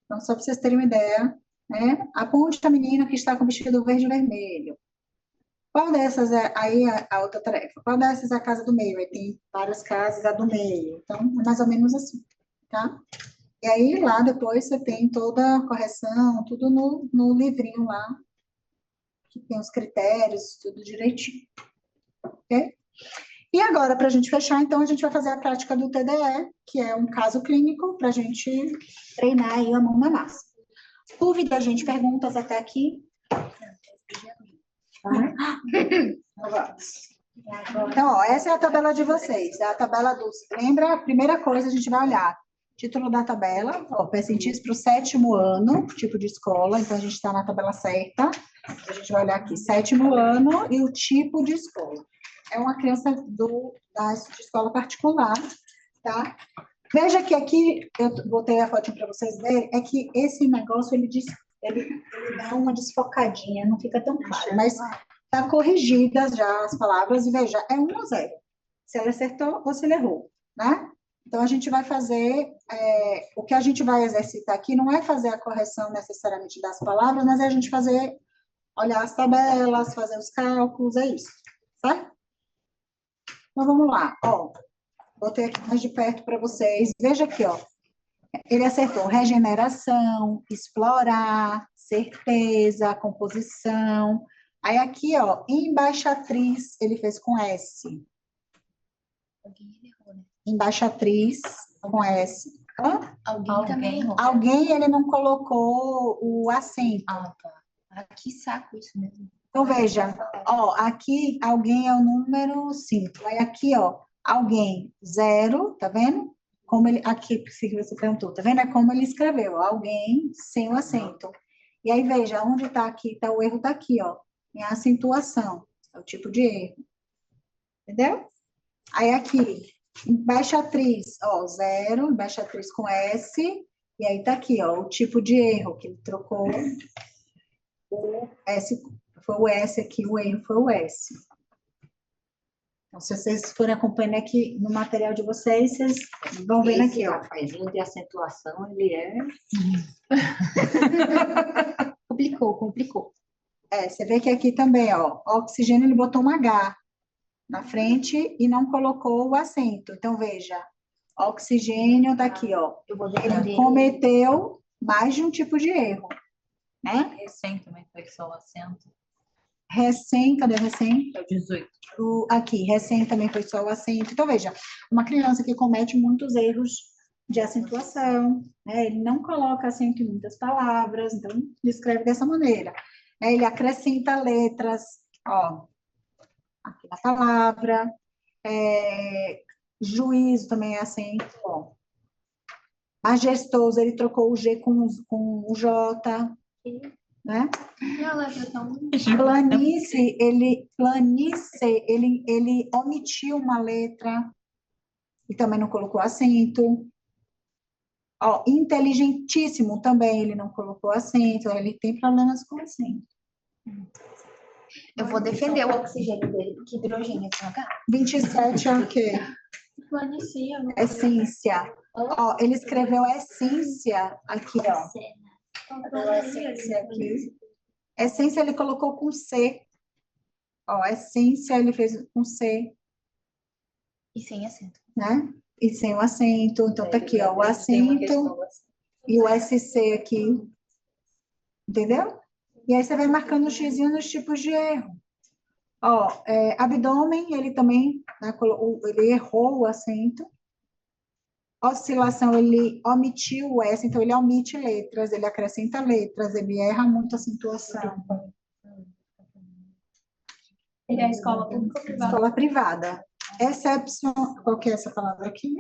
Então, só para vocês terem uma ideia, né? Aponte a menina que está com o vestido verde e vermelho. Qual dessas é... Aí, a outra tarefa. Qual dessas é a casa do meio? Aí tem várias casas, a do meio. Então, é mais ou menos assim, tá? E aí, lá depois, você tem toda a correção, tudo no livrinho lá, que tem os critérios, tudo direitinho, ok? E agora, para a gente fechar, então, a gente vai fazer a prática do TDE, que é um caso clínico, para a gente treinar aí a mão na massa. Dúvida, gente, perguntas até aqui? Então, ó, essa é a tabela de vocês, é a tabela dos... Lembra? A primeira coisa, a gente vai olhar título da tabela, ó, percentis para o 7º ano, tipo de escola, então a gente está na tabela certa, a gente vai olhar aqui, 7º ano e o tipo de escola. é uma criança da escola particular, tá? Veja que aqui, eu botei a foto para vocês verem, é que esse negócio, ele dá uma desfocadinha, não fica tão claro, mas tá corrigidas já as palavras, e veja, é 1 ou 0. Se ela acertou ou se ele errou, né? Então, a gente vai fazer, o que a gente vai exercitar aqui não é fazer a correção necessariamente das palavras, mas é a gente olhar as tabelas, fazer os cálculos, é isso, certo? Então, vamos lá, ó, botei aqui mais de perto para vocês, veja aqui, ó, ele acertou regeneração, explorar, certeza, composição, aí aqui, ó, embaixatriz, ele fez com S. Embaixatriz com S. Hã? Alguém também errou. Alguém, ele não colocou o acento. Ah, tá. Que saco isso mesmo. Então, veja, ó, aqui alguém é o número 5. Aí aqui, ó, alguém 0, tá vendo? Como ele, aqui que você perguntou, tá vendo? É como ele escreveu, alguém sem o acento. E aí, veja, onde tá aqui, tá o erro tá aqui, ó, em acentuação, é o tipo de erro. Entendeu? Aí aqui, embaixatriz, ó, 0, embaixatriz com S, e aí tá aqui, ó, o tipo de erro, que ele trocou o S, foi o S aqui, o erro foi o S. Então, se vocês forem acompanhando aqui no material de vocês, vocês vão vendo aqui, ó. Rafaelzinho de acentuação, ele é... Complicou. Você vê que aqui também, ó, oxigênio, ele botou um H na frente e não colocou o acento. Então, veja, oxigênio daqui, ó. Ele cometeu mais de um tipo de erro, né? Recém também foi só o acento. Recém, cadê recém? É o 18. Aqui, recém também foi só o acento. Então, veja, uma criança que comete muitos erros de acentuação, né? Ele não coloca acento em muitas palavras, então, descreve dessa maneira. Ele acrescenta letras, ó, aqui na palavra, juízo também é acento, ó. Majestoso, ele trocou o G com o J, né? Planície, ele omitiu uma letra e também não colocou acento. Ó, inteligentíssimo também, ele não colocou acento, ele tem problemas com acento. Eu vou defender o oxigênio dele, porque hidrogênio é com H. 27 é o quê? Planície, Essência. Ó, ele escreveu essência aqui, ó. Essência aqui. Essência ele colocou com C. Ó, essência ele fez com C. E sem acento. Né? E sem o acento. Então, tá aqui, ó, o acento e o SC aqui. Entendeu? E aí você vai marcando o xizinho nos tipos de erro. Ó, abdômen, ele também, né, ele errou o acento. Oscilação, ele omitiu o S, então ele omite letras, ele acrescenta letras, ele erra muito a acentuação. Ele é escola pública ou privada? Escola privada. Qual que é essa palavra aqui?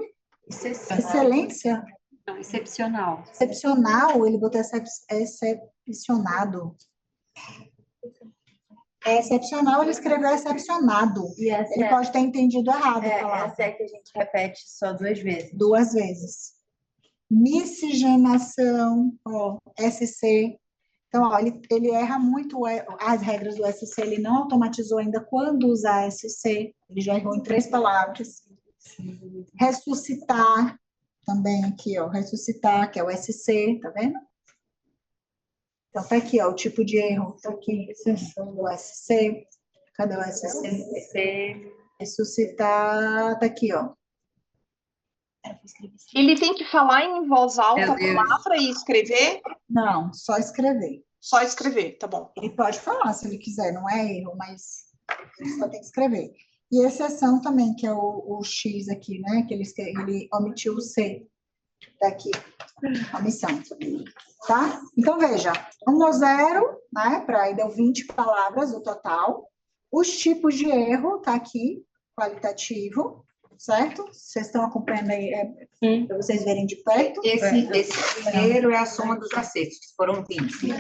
Excelência? Não, excepcional. Excepcional, ele botou excepcionado. É excepcional, ele escreveu excepcionado. Ele pode ter entendido errado a palavra. Essa é que a gente repete só 2 vezes. 2 vezes. Miscigenação, ó, SC. Então, ó, ele erra muito as regras do SC, ele não automatizou ainda quando usar SC, ele já errou em 3 palavras. Ressuscitar, também aqui, ó, ressuscitar, que é o SC, tá vendo? Então, tá aqui, ó, o tipo de erro, tá aqui, o SC, cadê o SC? Ressuscitar, tá aqui, ó. Ele tem que falar em voz alta a palavra e escrever? Não, só escrever. Só escrever, tá bom. Ele pode falar se ele quiser, não é erro, mas ele só tem que escrever. E exceção também, que é o X aqui, né? Que ele omitiu o C daqui, omissão. Tá? Então, veja, 1 ou 0, né? Aí deu 20 palavras o total. Os tipos de erro, tá aqui, qualitativo, certo? Vocês estão acompanhando aí, para vocês verem de perto? Esse primeiro é a soma dos acertos, que foram 20.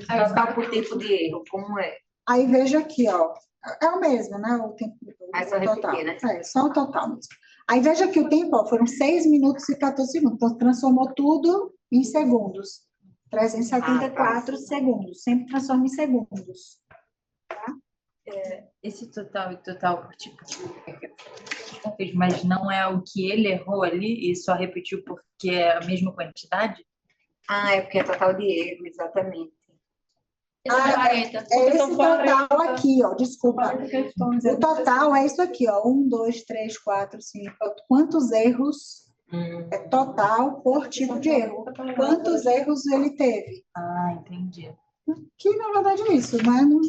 Aí está por tempo de erro, como é? Aí veja aqui, ó, É o mesmo, né? O tempo É só o total. repetir, né? É, só o total mesmo. Aí veja que o tempo, ó, foram 6 minutos e 14 segundos. Então, transformou tudo em segundos. 374 segundos. Sempre transforma em segundos. Esse total e total por tipo, mas não é o que ele errou ali e só repetiu porque é a mesma quantidade? Ah, é porque é total de erro, exatamente. Esse é 40. É esse São total 40. aqui, ó. Desculpa. 40 questões. O total é isso aqui, ó. 1, 2, 3, 4, 5. Quantos erros é total por tipo de erro? Quantos erros ele teve? Ah, entendi. Que, na verdade, é isso, né? Não-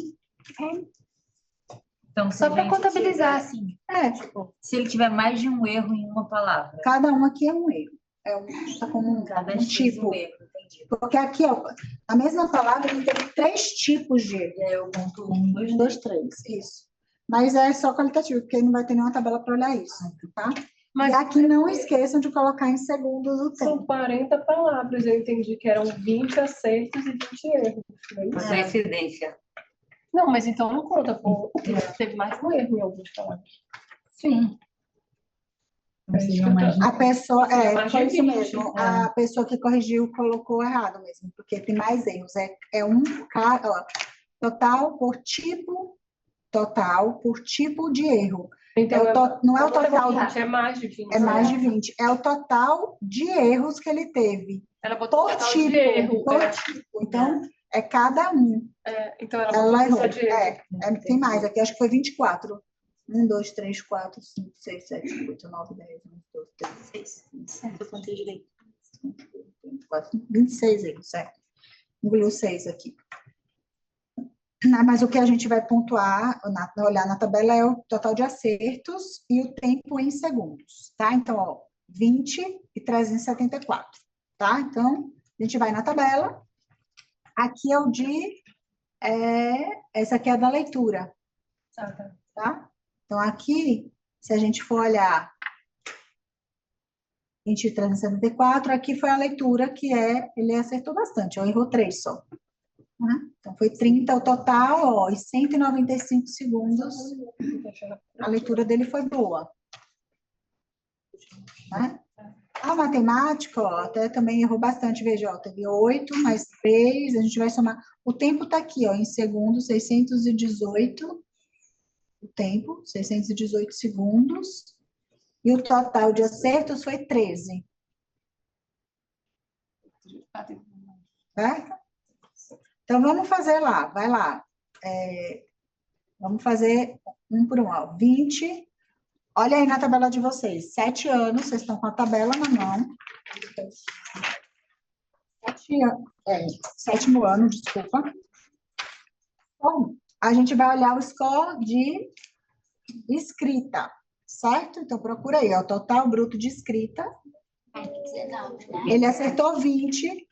Então, se Só a para gente contabilizar, tiver- assim. É, tipo, se ele tiver mais de um erro em uma palavra, cada um aqui é um erro. É um, tá como cada um X tipo. um erro, entendi. Porque aqui, ó, a mesma palavra ele tem 3 tipos de erro. E aí eu conto 1, 2, 1, 2, 3, isso. Mas é só qualitativo, porque não vai ter nenhuma tabela para olhar isso, tá? Mas E aqui não esqueçam de colocar em segundos o são tempo. 40 palavras. Eu entendi que eram 20 acertos e 20 erros. Não é isso? Coincidência. Não, mas então não conta, pô. Teve mais um erro em algumas palavras. Sim. Não sejam mais A pessoa, mais foi de isso 20, mesmo. A pessoa que corrigiu colocou errado mesmo, porque tem mais erros. É um cara, ó, total por tipo de erro. Então, Não é o total, é mais de 20. é mais de 20. É o total de erros que ele teve. Ela botou Por total tipo, de erro. por tipo. Então, é cada um. Então, ela botou Ela só errou. de erro. Tem mais aqui, acho que foi 24. 1, 2, 3, 4, 5, 6, 7, 8, 9, 10, 11, 12, 13, 16. Eu contei direito. 26 erros, certo? Engoliu 6 aqui. Mas o que a gente vai pontuar, olhar na tabela, é o total de acertos e o tempo em segundos, tá? Então, ó, 20 e 374, tá? Então, a gente vai na tabela. Aqui é o de... essa aqui é a da leitura, tá? Então, aqui, se a gente for olhar 20 e 374, aqui foi a leitura que ele acertou bastante, ó, errou 3 só. Né? Então, foi 30 o total, ó, e 195 segundos. A leitura dele foi boa. Né? A matemática, ó, até também errou bastante, veja, ó, teve 8 mais 3, a gente vai somar. O tempo está aqui, ó, em segundos, 618. O tempo, 618 segundos. E o total de acertos foi 13. Certo? Então, vamos fazer lá, vai lá. Vamos fazer um por um, ó. 20. Olha aí na tabela de vocês. 7 anos, vocês estão com a tabela na mão. 7º ano, desculpa. Bom, a gente vai olhar o score de escrita, certo? Então, procura aí, ó, o total bruto de escrita. 19, né? Ele acertou 20,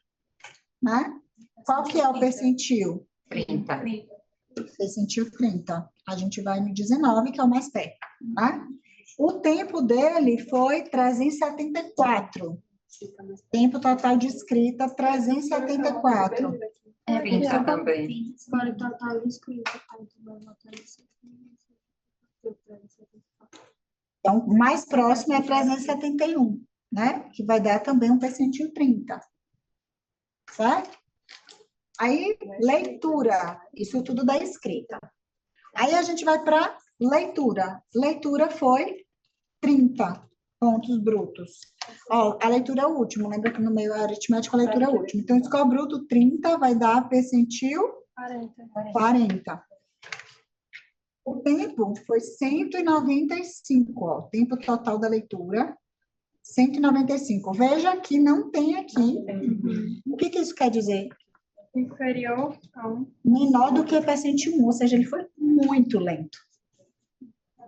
né? Qual que é o percentil? 30. Percentil 30. A gente vai no 19, que é o mais perto, né? O tempo dele foi 374. Tempo total de escrita, 374. 30 também. Agora o total de inscritos. Então, o mais próximo é 371, né? Que vai dar também um percentil 30. Certo? Aí, leitura. Isso tudo da escrita. Aí, a gente vai para leitura. Leitura foi 30 pontos brutos. Ó, a leitura é o último. Lembra que no meio aritmético a leitura é o último. Então, score bruto 30 vai dar percentil 40. O tempo foi 195, ó. Tempo total da leitura, 195. Veja que não tem aqui. O que isso quer dizer? Inferior a 1. Menor do que percentil 1, ou seja, ele foi muito lento.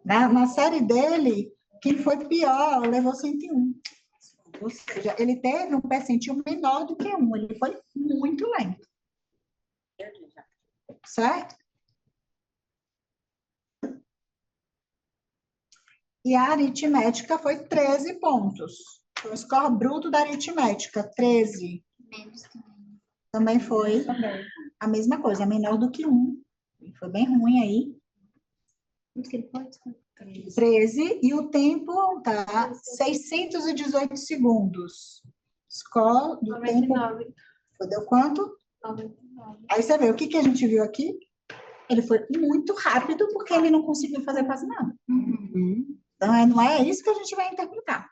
Na série dele, quem foi pior levou 101. Ou seja, ele teve um percentil menor do que 1, ele foi muito lento. Certo? E a aritmética foi 13 pontos. Foi o score bruto da aritmética, 13. Menos que Também foi a mesma coisa, menor do que 1. Foi bem ruim aí. Quanto que ele foi? 13, e o tempo tá 618 segundos. Score do tempo. 99. Deu quanto? 99. Aí você vê, o que que a gente viu aqui? Ele foi muito rápido porque ele não conseguiu fazer quase nada. Então, não é isso que a gente vai interpretar.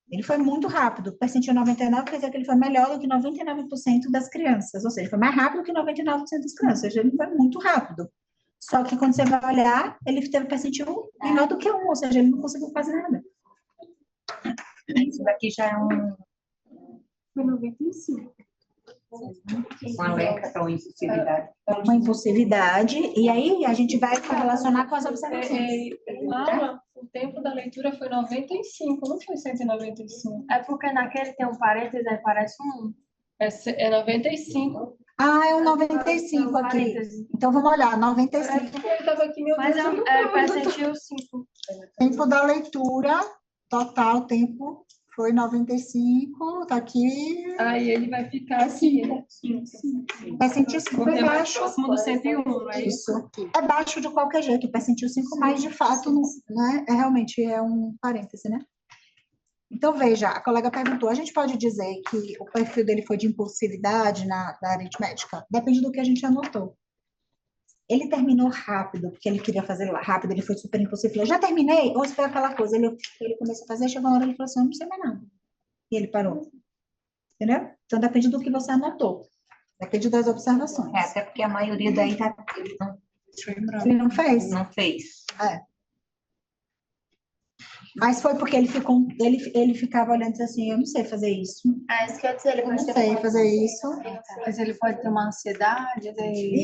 Ele foi muito rápido. Percentil 99 quer dizer que ele foi melhor do que 99% das crianças. Ou seja, foi mais rápido que 99% das crianças. Ou seja, ele foi muito rápido. Só que quando você vai olhar, ele teve percentil menor do que 1. Ou seja, ele não conseguiu fazer nada. Isso daqui já é um... Foi 95. Uma alerta para uma impulsividade. Uma impulsividade. E aí, a gente vai relacionar com as observações. Lá, o tempo da leitura foi 95, não foi 195. É porque naquele tem um parênteses, aí parece um. É 95. Ah, é um 95 aqui. Parênteses. Então, vamos olhar. É 95. porque ele estava aqui, meu Mas Deus, eu é não percentil 5. Tempo da leitura, total tempo foi 95. Tá aqui. Aí ele vai ficar aqui, né? Percentil 5 Porque é é mais baixo. próximo do 101, não é isso? Isso. É baixo de qualquer jeito. O percentil 5, mas de fato, não é, realmente é um parêntese, né? Então, veja, a colega perguntou, a gente pode dizer que o perfil dele foi de impulsividade na aritmética? Depende do que a gente anotou. Ele terminou rápido, porque ele queria fazer rápido, ele foi super impulsivo. Eu já terminei? Ou se foi aquela coisa, ele começou a fazer, chegou uma hora ele falou assim, eu não sei mais nada. E ele parou. Entendeu? Então, depende do que você anotou. Depende das observações. Até porque a maioria daí Ele não fez? não fez. Mas foi porque ele ficava olhando e disse assim, eu não sei fazer isso. Ah, isso que eu ia dizer, ele Eu não pode ter sei fazer isso. Mas ele pode ter uma ansiedade.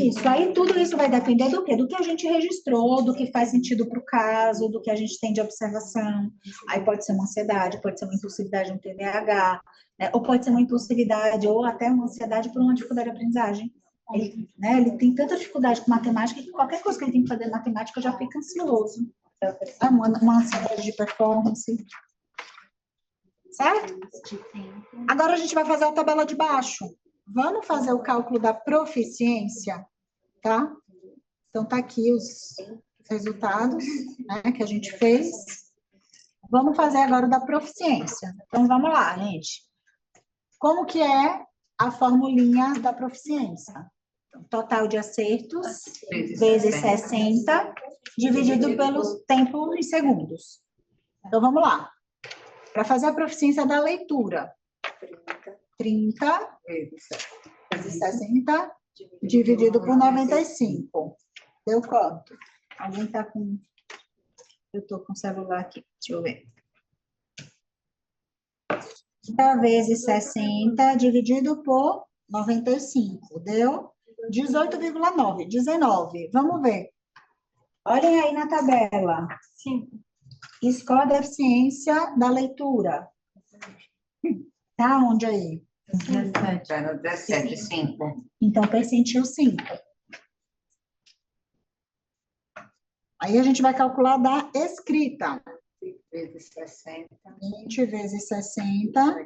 Isso, aí tudo isso vai depender do quê? Do que a gente registrou, do que faz sentido para o caso, do que a gente tem de observação. Aí pode ser uma ansiedade, pode ser uma impulsividade, um TDAH, né? Ou pode ser uma impulsividade, ou até uma ansiedade por uma dificuldade de aprendizagem. Ele tem tanta dificuldade com matemática que qualquer coisa que ele tem que fazer em matemática já fica ansioso. É uma ansiedade de performance. Certo? Agora a gente vai fazer a tabela de baixo. Vamos fazer o cálculo da proficiência, tá? Então, tá aqui os resultados, né, que a gente fez. Vamos fazer agora o da proficiência. Então, vamos lá, gente. Como que é a formulinha da proficiência? Total de acertos vezes 60, dividido pelo tempo em segundos. Então, vamos lá. Para fazer a proficiência da leitura, 30 vezes 60, dividido por 95. Deu quanto? Alguém está com... Eu estou com o celular aqui, deixa eu ver. 30 vezes 60, dividido por 95. Deu 18,9. 19. Vamos ver. Olhem aí na tabela. 5. Score da eficiência da leitura. Tá onde aí? 17, 5. Então, percentil 5. Aí a gente vai calcular da escrita. 20 vezes 60. 20 vezes 60,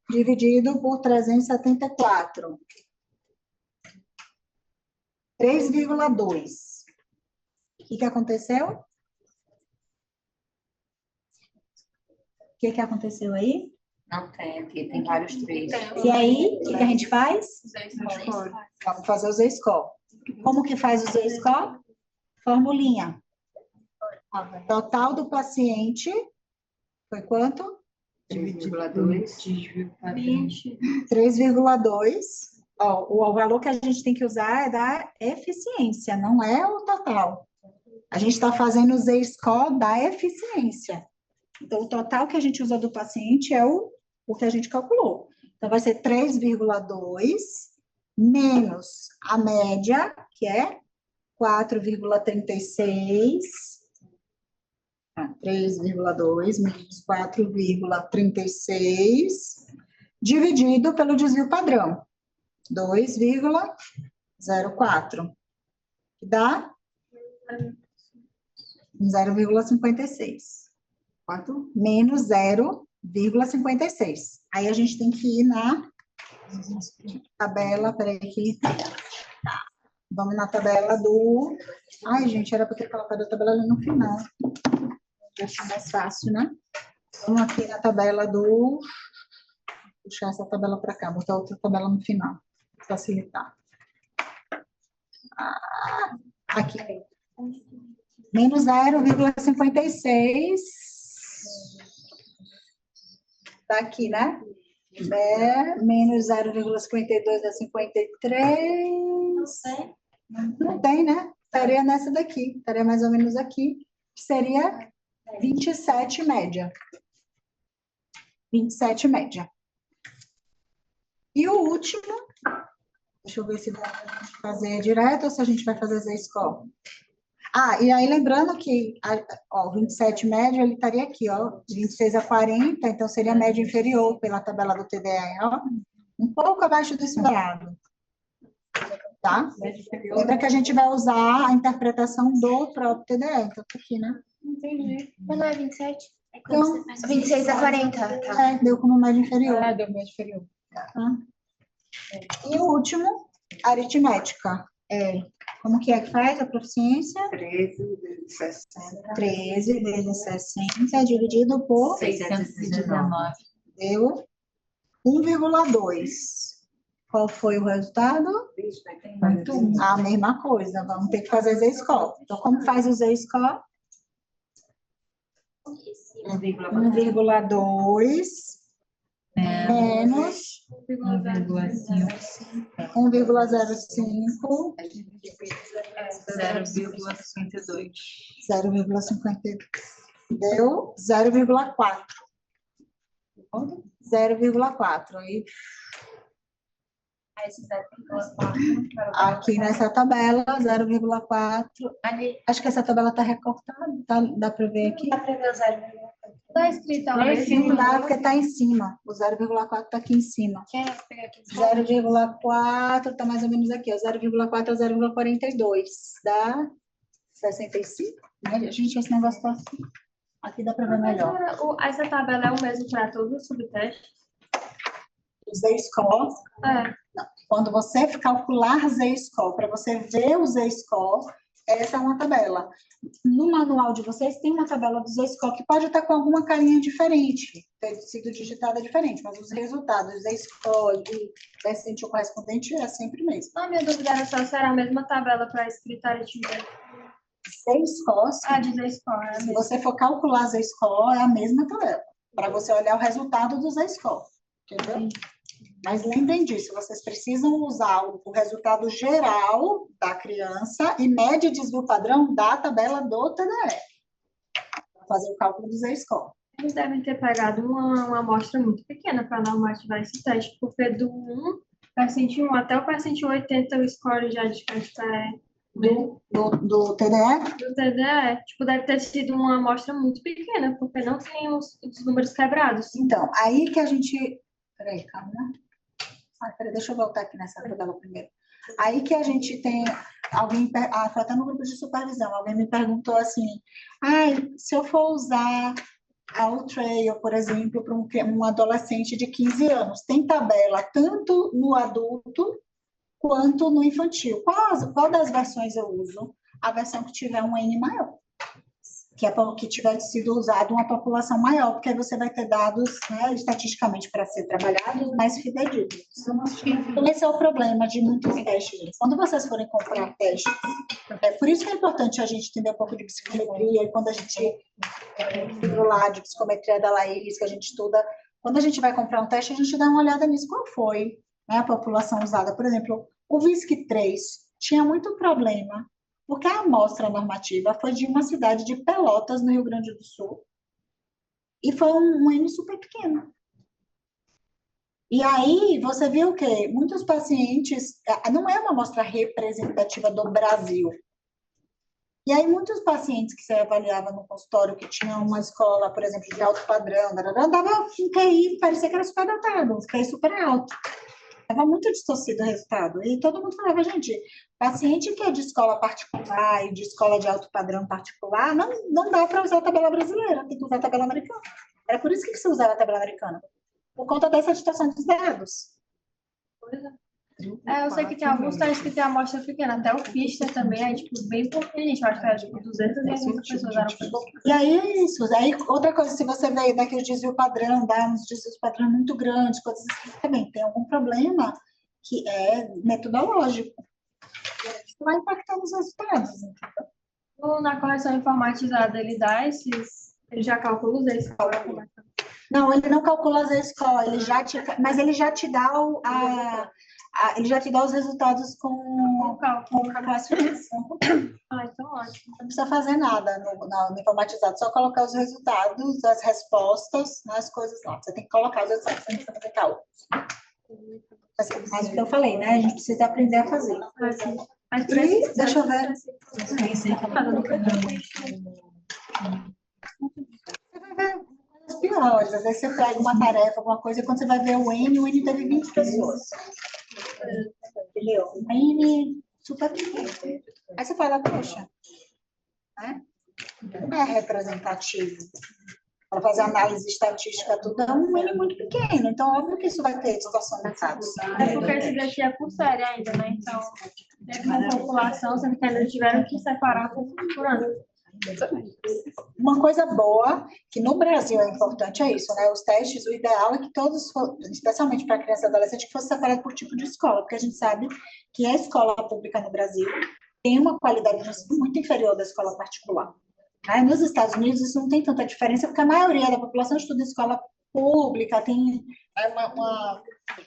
dividido por 374. 3,2. O que aconteceu? O que aconteceu aí? Não tem aqui, tem vários 3. E aí, o que a gente faz? Vamos fazer o Z-score. Como que faz o Z-score? Formulinha. Total do paciente foi quanto? 3,2. 3,2. O valor que a gente tem que usar é da eficiência, não é o total. A gente está fazendo o Z-score da eficiência. Então, o total que a gente usa do paciente é o que a gente calculou. Então, vai ser 3,2 menos a média, que é 4,36. 3,2 menos 4,36, dividido pelo desvio padrão. 2,04. Que dá 0,56. Quanto? Menos 0,56. Aí a gente tem que ir na tabela, peraí aqui. Vamos na tabela do... Ai, gente, era para ter colocado a tabela ali no final. Acho mais fácil, né? Vamos aqui na tabela do... Puxar essa tabela para cá, botar outra tabela no final. Facilitar. Aqui. Menos 0,56. Tá aqui, né? Menos 0,52 é 53. Não tem, né? Estaria nessa daqui. Estaria mais ou menos aqui. Que seria 27 média. 27 média. E o último, deixa eu ver se dá pra gente fazer direto ou se a gente vai fazer Z-score. E aí lembrando que, ó, 27 média, ele estaria aqui, ó, 26 a 40, então seria a média inferior pela tabela do TDE, ó, um pouco abaixo do esperado. Tá? Lembra que a gente vai usar a interpretação do próprio TDE, então tá aqui, né? Entendi. Mas não é 27? Então, 26 a 40, tá. deu como média inferior. Deu média inferior. E o último, aritmética. Como que é que faz a proficiência? 13 vezes 60. 13 vezes 60 dividido por 619. deu 1,2. Qual foi o resultado? A mesma coisa. Vamos ter que fazer Z-score. Então, como faz o Z-score? 1,2 menos 1,5. 1,05 0,52. 0,52. Deu 0,4. 0,4. E aqui nessa tabela, 0,4. Acho que essa tabela está recortada, tá? Dá para ver aqui? Dá pra ver o 0,4. Tá escrito Não dá, porque está em cima. O 0,4 está aqui em cima. 0,4 está mais ou menos aqui, ó. 0,4 a 0,42. Dá 65. Gente, esse negócio está assim. Aqui dá para ver melhor. Essa tabela é o mesmo para todos os subtestes? O Z-score. Não. Quando você calcular Z-score, para você ver o Z-score, essa é uma tabela. No manual de vocês tem uma tabela do Z-score que pode estar com alguma carinha diferente, ter sido digitada diferente, mas os resultados do Z-score e percentil correspondente é sempre o mesmo. Minha dúvida era só se era a mesma tabela para escrita aritmética. Z-score, De Z-score, se você for calcular Z-score, é a mesma tabela, para você olhar o resultado do Z-score, entendeu? Mas lembrem disso, vocês precisam usar o resultado geral da criança e média e desvio padrão da tabela do TDE, para fazer o cálculo do Z-score. Eles devem ter pegado uma amostra muito pequena para normativar esse teste, porque do 1, percentil 1 até o percentil 80, o score já de festa Do TDE? do TDE. Tipo, deve ter sido uma amostra muito pequena, porque não tem os números quebrados. Então, aí que a gente... Peraí, calma. Peraí, deixa eu voltar aqui nessa tabela primeiro. Aí que a gente tem... foi até no grupo de supervisão, alguém me perguntou assim, se eu for usar a Trail, por exemplo, para um adolescente de 15 anos, tem tabela tanto no adulto quanto no infantil. Qual das versões eu uso? A versão que tiver um N maior. Que tiver sido usado uma população maior, porque aí você vai ter dados, né, estatisticamente para ser trabalhados mais fidedignos. Então, esse é o problema de muitos testes. Quando vocês forem comprar testes, por isso que é importante a gente entender um pouco de psicometria, e quando a gente lá de psicometria da Laís, que a gente estuda, quando a gente vai comprar um teste, a gente dá uma olhada nisso, qual foi, né, a população usada. Por exemplo, o VISC-3 tinha muito problema, porque a amostra normativa foi de uma cidade de Pelotas, no Rio Grande do Sul, e foi um N super pequeno. E aí, você viu que muitos pacientes, não é uma amostra representativa do Brasil. E aí, muitos pacientes que você avaliava no consultório, que tinham uma escola, por exemplo, de alto padrão, dava um QI, parecia que era super dotado, um QI super alto. Estava muito distorcido o resultado. E todo mundo falava, gente, paciente que é de escola particular e de escola de alto padrão particular, não dá para usar a tabela brasileira, tem que usar a tabela americana. Era por isso que você usava a tabela americana, por conta dessa distorção dos dados. Eu sei que tem alguns testes que tem amostra pequena, até o Pfister também, é tipo, bem pouquinho, gente, eu acho que era tipo 280 pessoas, era pouco. E aí é isso. Aí, outra coisa, se você vê daquele desvio padrão, dá uns desvios padrão muito grandes, coisas assim, também tem algum problema que é metodológico. Isso vai impactar nos resultados. Na correção informatizada, ele dá ele já calcula os escola. Não, ele não calcula as escolas, mas ele já te dá ele já te dá os resultados com classificação. Então ótimo. Não precisa fazer nada no informatizado, só colocar os resultados, as respostas, as coisas lá. Você tem que colocar os resultados, você não precisa fazer cálculo. Mas o que eu falei, né? A gente precisa aprender a fazer. E, deixa eu ver. As piores, às vezes você pega uma tarefa, alguma coisa, e quando você vai ver o N teve 20 pessoas. Entendeu? O N super pequeno. Aí você fala, poxa, né? Não é representativo. Para fazer análise estatística, tudo é um N muito pequeno. Então, óbvio que isso vai ter distorção de dados. É porque esse daqui é por série ainda, né? Então, teve uma população, sendo que ainda tiveram que separar por ano. Uma coisa boa, que no Brasil é importante, é isso, né? Os testes, o ideal é que todos, especialmente para criança e adolescente, que fosse separado por tipo de escola, porque a gente sabe que a escola pública no Brasil tem uma qualidade de ensino muito inferior da escola particular. Nos Estados Unidos, isso não tem tanta diferença, porque a maioria da população estuda em escola pública, tem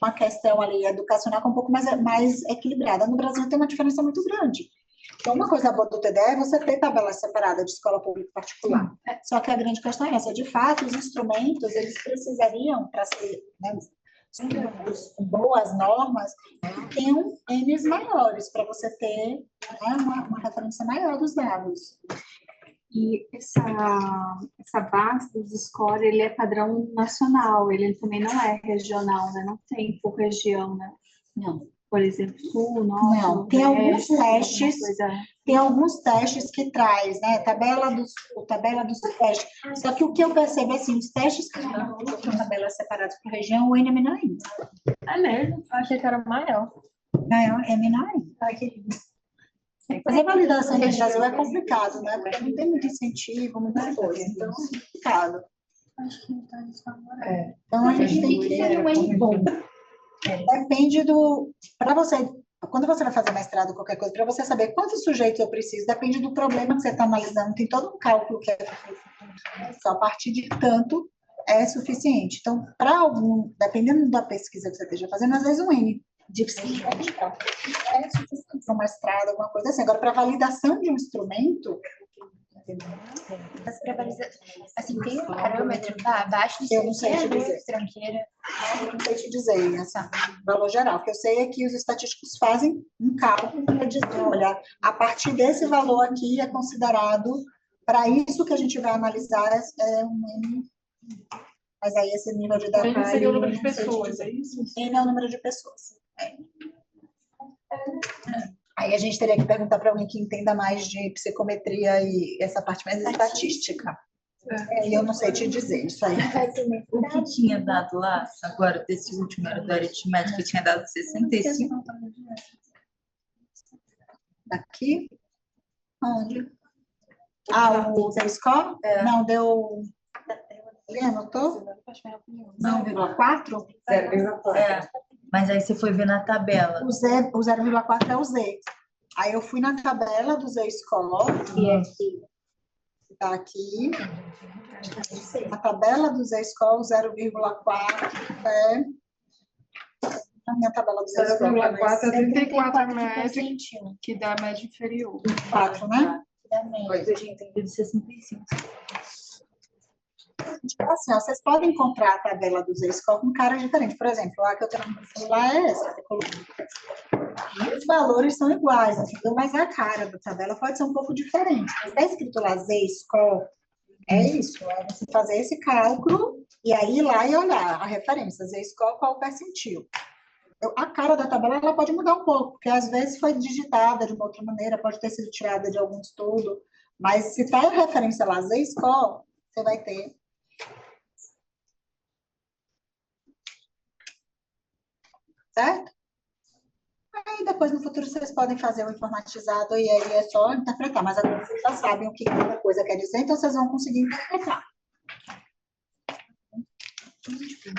uma questão ali educacional um pouco mais equilibrada. No Brasil tem uma diferença muito grande. Então, uma coisa boa do TDE é você ter tabelas separadas de escola pública e particular. Só que a grande questão é essa. De fato, os instrumentos, eles precisariam, para ser, né, com boas normas, tenham N's maiores, para você ter, né, uma referência maior dos dados. E essa base dos score, ele é padrão nacional, ele também não é regional, né? Não tem por região, né? Não. Por exemplo, sul, norte, não, tem alguns testes que traz, né, tabela dos testes. Só que o que eu percebo é assim, os testes que não colocam tabelas separadas por região, o N é menor ainda. É mesmo? Eu achei que era maior. É menor ainda. Fazer validação no Brasil é complicado, né? Porque não tem muito incentivo, muita coisa. Então, é complicado. Acho que não está desfavorável. Então, a gente tem que ter um N bom. Depende para você, quando você vai fazer mestrado, qualquer coisa, para você saber quantos sujeitos eu preciso, depende do problema que você está analisando, tem todo um cálculo que é feito, só a partir de tanto é suficiente. Então, dependendo da pesquisa que você esteja fazendo, às vezes um N dificilmente é suficiente para um mestrado, alguma coisa assim. Agora, para validação de um instrumento, assim, tem um parâmetro abaixo de eu não sei te dizer. Estrangeira. Eu não sei te dizer essa valor geral. O que eu sei é que os estatísticos fazem um cálculo para dizer, olha, a partir desse valor aqui é considerado, para isso que a gente vai analisar, é um N. Mas aí esse nível de N detalhe... seria o número de pessoas, é isso? N é o número de pessoas. Aí a gente teria que perguntar para alguém que entenda mais de psicometria e essa parte mais estatística. E eu não sei te dizer isso aí. O que tinha dado lá, agora, desse último, era do aritmético, tinha dado 65. Aqui? Onde? O Z-score? Não, deu... Ele anotou? 0,4? 0,4. Mas aí você foi ver na tabela. O 0,4 é o Z. Aí eu fui na tabela do Z-score. E aqui. Está aqui. A tabela do Z-score, 0,4 é... A minha tabela do Z-score. 0,4 é 34 a média, que dá a média inferior. 4, né? Eu tinha entendido 65. Assim, ó, vocês podem encontrar a tabela do Z-score com caras diferentes. Por exemplo, a que eu tenho no meu celular é essa. E os valores são iguais, entendeu? Mas a cara da tabela pode ser um pouco diferente. Está escrito lá Z-score, é isso. É você fazer esse cálculo e aí ir lá e olhar a referência. Z-score, qual o percentil. A cara da tabela ela pode mudar um pouco, porque às vezes foi digitada de uma outra maneira, pode ter sido tirada de algum estudo. Mas se está a referência lá, Z-score, você vai ter... Certo? Aí depois, no futuro, vocês podem fazer o informatizado e aí é só interpretar. Mas agora vocês já sabem o que cada coisa quer dizer, então vocês vão conseguir interpretar.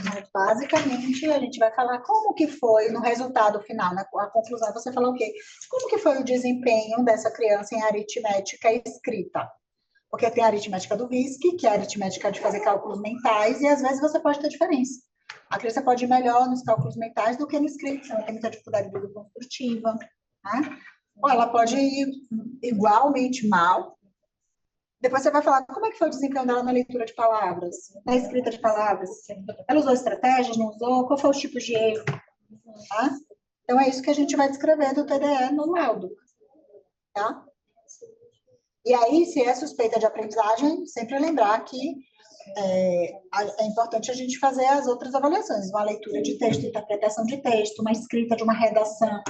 Mas, basicamente, a gente vai falar como que foi no resultado final, né? A conclusão, você fala o quê? Como que foi o desempenho dessa criança em aritmética e escrita? Porque tem a aritmética do VISC, que é a aritmética de fazer cálculos mentais, e às vezes você pode ter diferença. A criança pode ir melhor nos cálculos mentais do que no escrito, se ela tem muita dificuldade de construtiva, né? Ou ela pode ir igualmente mal. Depois você vai falar como é que foi o desempenho dela na leitura de palavras, na escrita de palavras. Ela usou estratégias, não usou? Qual foi os tipos de erro? Tá? Então, é isso que a gente vai descrever do TDE no laudo. Tá? E aí, se é suspeita de aprendizagem, sempre lembrar que é importante a gente fazer as outras avaliações. Uma leitura de texto, interpretação de texto, uma escrita de uma redação,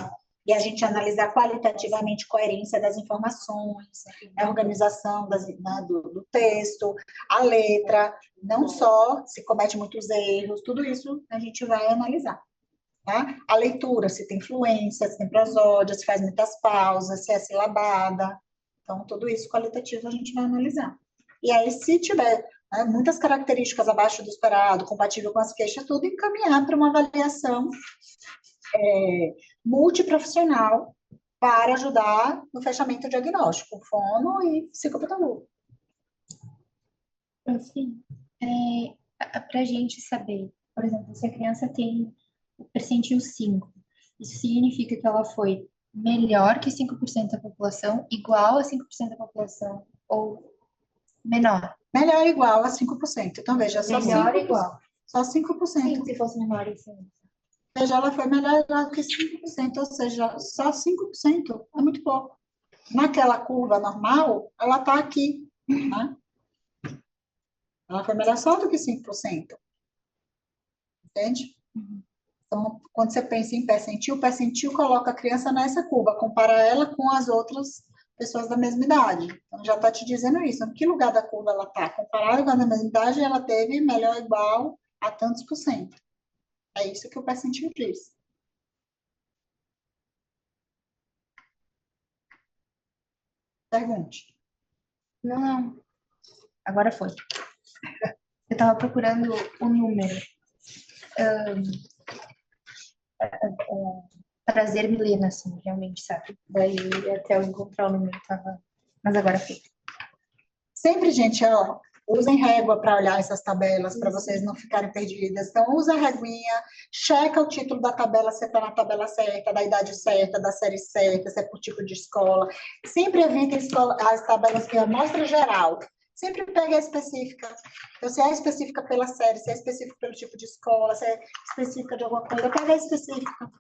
e a gente analisar qualitativamente a coerência das informações, a organização do texto, a letra, não só se comete muitos erros, tudo isso a gente vai analisar. Tá? A leitura, se tem fluência, se tem prosódia, se faz muitas pausas, se é silabada. Então, tudo isso qualitativo a gente vai analisar. E aí, se tiver muitas características abaixo do esperado, compatível com as queixas, tudo encaminhar para uma avaliação multiprofissional para ajudar no fechamento diagnóstico, fono e psicopedagogo. Assim, para a gente saber, por exemplo, se a criança tem o percentil 5, isso significa que ela foi melhor que 5% da população, igual a 5% da população, ou menor? Melhor igual a 5%. Então, veja, só 5%. Melhor igual. Só 5%. Sim, se fosse menor, assim. Veja, ela foi melhor que 5%, ou seja, só 5%, é muito pouco. Naquela curva normal, ela está aqui, né? Ela foi melhor só do que 5%. Entende? Então, quando você pensa em percentil, o percentil coloca a criança nessa curva, compara ela com as outras pessoas da mesma idade. Então, já está te dizendo isso. Em que lugar da curva ela está? Comparada com a da mesma idade, ela teve melhor ou igual a tantos por cento. É isso que o percentil diz. Pergunte. Não. Agora foi. Eu estava procurando o número. Prazer Milena, assim, realmente, sabe? Daí, até eu encontrar o número, tava... Mas agora foi. Sempre, gente, usem régua para olhar essas tabelas, para vocês não ficarem perdidas. Então, usa a reguinha, checa o título da tabela, se está na tabela certa, da idade certa, da série certa, se é por tipo de escola. Sempre evite as tabelas que é amostra geral. Sempre pegue a específica. Então, se é específica pela série, se é específica pelo tipo de escola, se é específica de alguma coisa, pega a específica.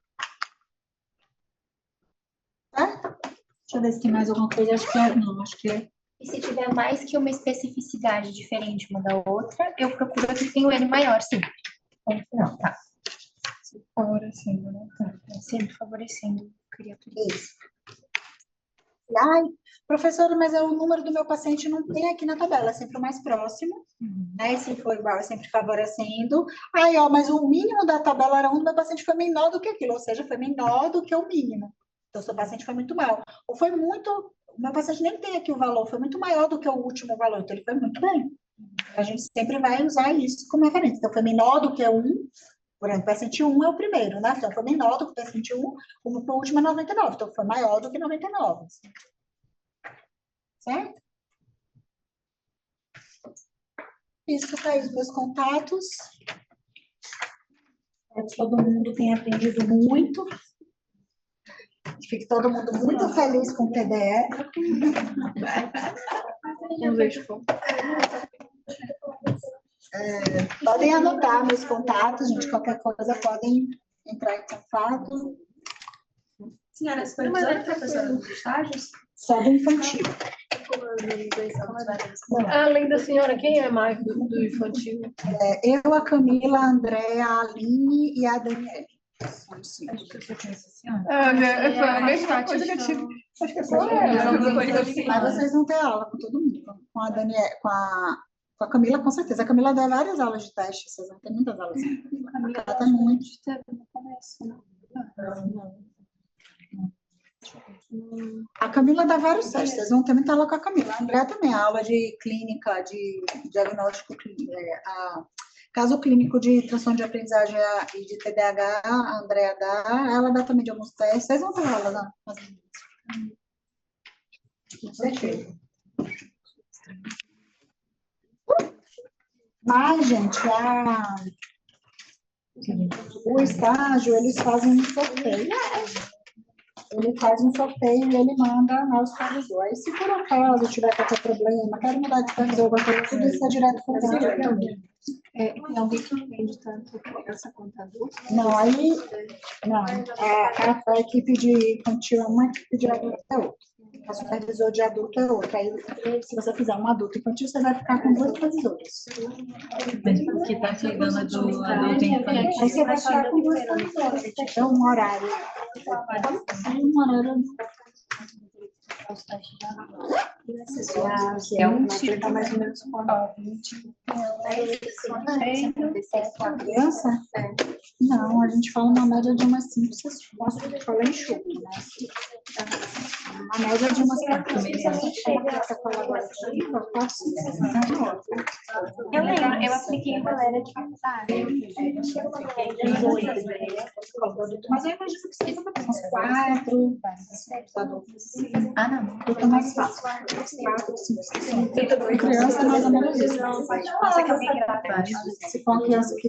Tá? Deixa eu ver se tem mais alguma coisa. Acho que não, acho que... E se tiver mais que uma especificidade diferente uma da outra, eu procuro a que tem o N maior, sim. Ponto final, tá. Favorecendo, né? Sempre favorecendo a criatura. Isso. Ai, professora, mas o número do meu paciente não tem aqui na tabela, é sempre o mais próximo, né? Se for igual, é sempre favorecendo. Aí, mas o mínimo da tabela era 1, do meu paciente foi menor do que aquilo, ou seja, foi menor do que o mínimo. Então, seu paciente foi muito mal. Ou foi muito... O meu paciente nem tem aqui o valor, foi muito maior do que o último valor, então ele foi muito bem. A gente sempre vai usar isso como referência. Então, foi menor do que 1, por exemplo, o paciente 1 é o primeiro, né? Então, foi menor do que o paciente 1, como o último é 99, então foi maior do que 99. Certo? Isso tá aí, os meus contatos. Espero que todo mundo tenha aprendido muito. Fique todo mundo muito feliz com o TDE. Podem anotar meus contatos, gente. Qualquer coisa podem entrar em contato. Senhora, você foi professora dos estágios? Só do infantil. Além da senhora, quem é mais do infantil? Eu, a Camila, a Andréa, a Aline e a Daniele. Foi a mesma coisa que eu tive. Acho que é só ela. Mas vocês vão ter aula com todo mundo. Com a Daniele, com a Camila, com certeza. A Camila dá várias aulas de teste. Vocês vão ter muitas aulas. Ela tem muito. Camila dá vários testes, vocês vão ter muita aula com a Camila. A André também, a aula de clínica, de diagnóstico, caso clínico de transtorno de aprendizagem e de TDAH, a Andrea dá, ela dá também de alguns testes, vocês vão ter aula, não? Com certeza. Mas, gente, o estágio, eles fazem um sorteio. Ele faz um sorteio e ele manda ao supervisor. Aí, se por acaso tiver qualquer problema, quero mudar de supervisor, tudo isso é direto para o supervisor. Tem alguém que entende tanto criança quanto adulto? Não, aí, não, a equipe de infantil é uma, equipe de adulto é outra. O supervisor de adulto é outro. Aí, se você fizer um adulto infantil, você vai ficar com 2 supervisores. Que está chegando do adulto infantil. Aí você vai ficar com 2 supervisores. Então, um horário. Que é um tipo mais ou menos a criança? Não, a gente fala uma média de umas 5 sessões. Nossa, eu falei enxuto, né? Uma média de umas 4 sessões. Eu lembro, eu apliquei em galera de faculdade. Mas eu imagino que seja uns 4. Ah, não. Fica mais fácil. 4, 5 sessões. Criança é mais ou menos isso. Se for uma criança que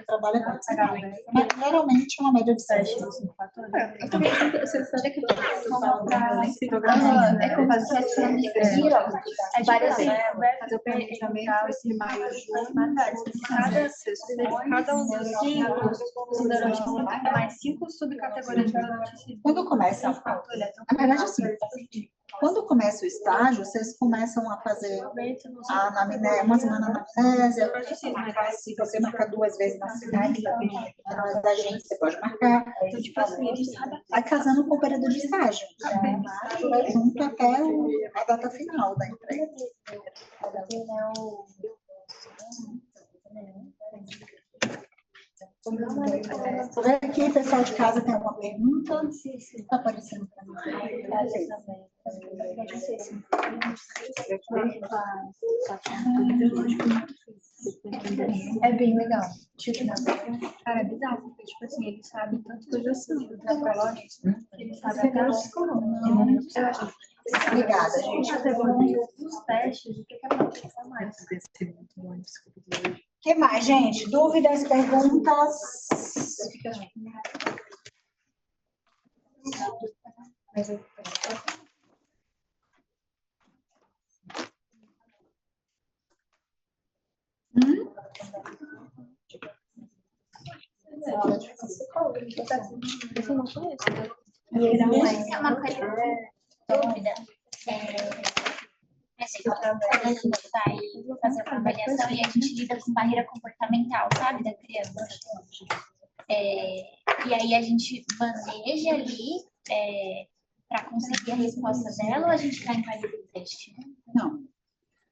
trabalha com essa galera, mas geralmente é uma média de 7. É como se fosse várias vezes. Fazer o planejamento esse maio, Cada um dos 5 neuroticismo tem mais 5 subcategorias de neuroticismo. Quando começa, na verdade, assim, quando começa o estágio, vocês começam a fazer a anamnese, uma semana na anamnese, se você marcar 2 vezes na cidade, da gente, você pode marcar. Então, tipo assim, a gente sabe Vai casando com o período de estágio. O estágio vai junto até a data final da entrega. Vou ver aqui, pessoal de casa tem alguma pergunta? Está aparecendo para mim. É bem legal. Cara, é bizarro, porque, tipo assim, ele sabe tanto coisa assim, do neurológico, ele sabe até os psicólogos. Obrigada, gente. Os testes, o que é a pessoa mais? O que mais, gente? Dúvidas, perguntas? Eu não conheço. É uma coisa dúvida. Quando a gente vai fazer uma avaliação e a gente lida com barreira comportamental, sabe, da criança. E aí a gente maneja ali para conseguir a resposta dela ou a gente vai invalidar o teste? Não.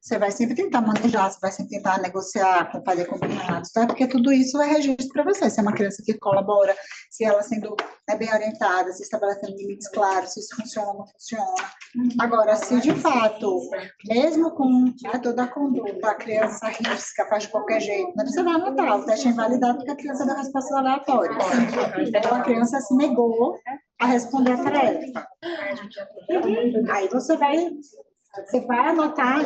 Você vai sempre tentar manejar, você vai sempre tentar negociar, fazer combinados, tá? Porque tudo isso é registro para você. Se é uma criança que colabora, se ela sendo bem orientada, se estabelecendo limites claros, se isso funciona ou não funciona. Agora, se de fato, mesmo com toda a conduta, a criança risca, faz de qualquer jeito, não precisa anotar, o teste é invalidado porque a criança deu respostas aleatórias. Então, a criança se negou a responder a tarefa. Aí você vai anotar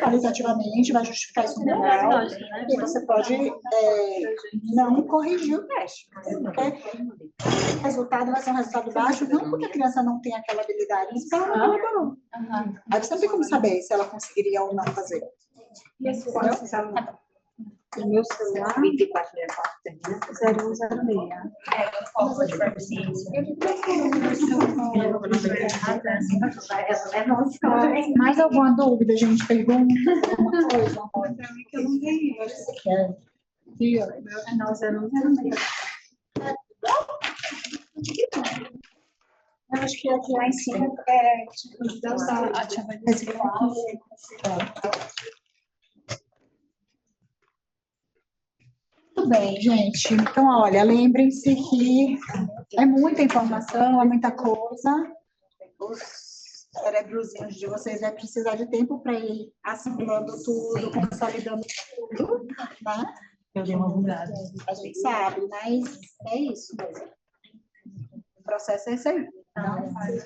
qualitativamente, vai justificar isso no manual, e você pode não corrigir o teste. Porque o resultado vai ser um resultado baixo, não porque a criança não tem aquela habilidade, mas porque ela não colaborou. Aí você não tem como saber se ela conseguiria ou não fazer. O meu celular 0106. Mais alguma dúvida, gente? Pergunta alguma coisa? Que eu não ganhei. Não, 0106. Eu acho que aqui lá em cima Muito bem, gente. Então, olha, lembrem-se que é muita informação, é muita coisa. cérebrozinhos de vocês vai precisar de tempo para ir assimilando tudo, consolidando tudo, né? Eu dei uma bugada. A gente sabe, mas é isso mesmo. O processo é esse aí.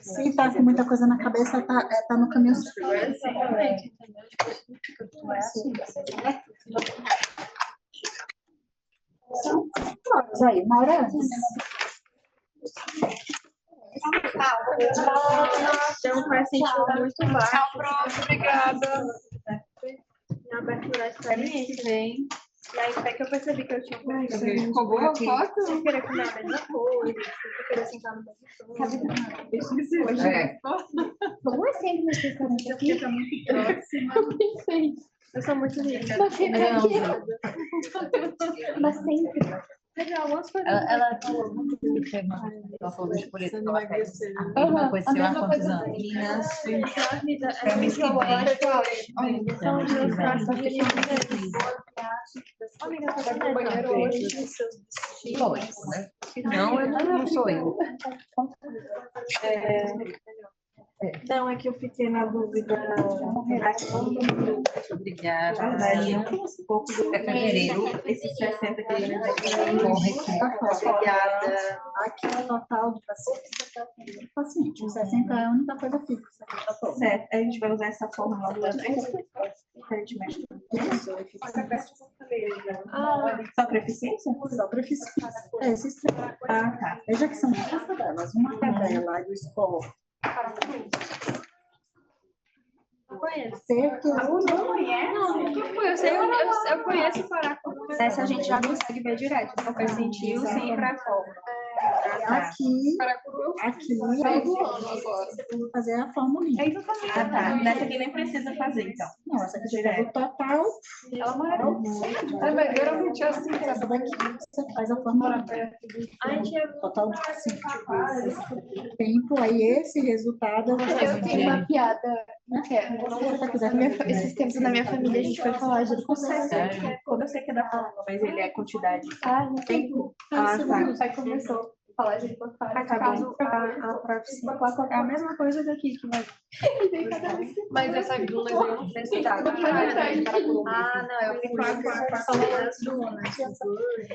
Se tá com muita coisa na cabeça, tá no caminho certo. Exatamente, entendeu? Tipo, é assim. Vamos aí, Maura. Então, faz sentido muito baixo. Tchau, prof. Obrigada. Na abertura da experiência, vem. E aí, até que eu percebi que eu tinha um Ficou boa a foto? sem querer comer a mesma coisa, sem querer sentar no mesmo tom. Como é sempre nesse restaurante aqui? Fica muito próxima. Eu sou muito rica. Mas sempre aqui. Mas sempre. Legal, algumas coisas. Ela falou muito do tema. Ela falou das políticas que ela fez. A mesma coisa, sei lá quantos anos. Meninas. A vida é muito são os meus traços amiga, você vai pro banheiro hoje nos seus Dois, né? Não, eu não sou eu. Não, é que eu fiquei na dúvida. Obrigada. Um pouco do Fevereiro. esses 60 que ele Obrigada. Aqui é o total de paciente. O 60 é a única coisa fixa. certo. A gente vai usar essa fórmula do aparentemente. Só para eficiência? Só para eficiência. Esses três. Ah, tá. Veja que são duas tabelas. Uma tabela do score. Não conheço. Certo? Não, nunca fui. Eu conheço o Paracu. Essa a gente já consegue ver direto. Só que sentiu sem ir pra fora. Aqui é o fazer a formulinha. Ah, tá. Nessa aqui nem precisa fazer, então. Não, essa aqui já é o total. Ela mora Mas geralmente é assim. Essa daqui você faz a fórmula. a gente é Total de tempo, aí esse resultado Eu tenho uma piada que é, esses tempos na minha família a gente foi falar de processo. Quando eu sei que é da fórmula, mas ele é quantidade. Ah, não tem. Ah, tá. Aí começou a falar de Ah, tá bom. A profissão é a mesma coisa daqui que vai. Mas essa Bruna eu não sei se dá. Ah, não, eu fui com as dunas.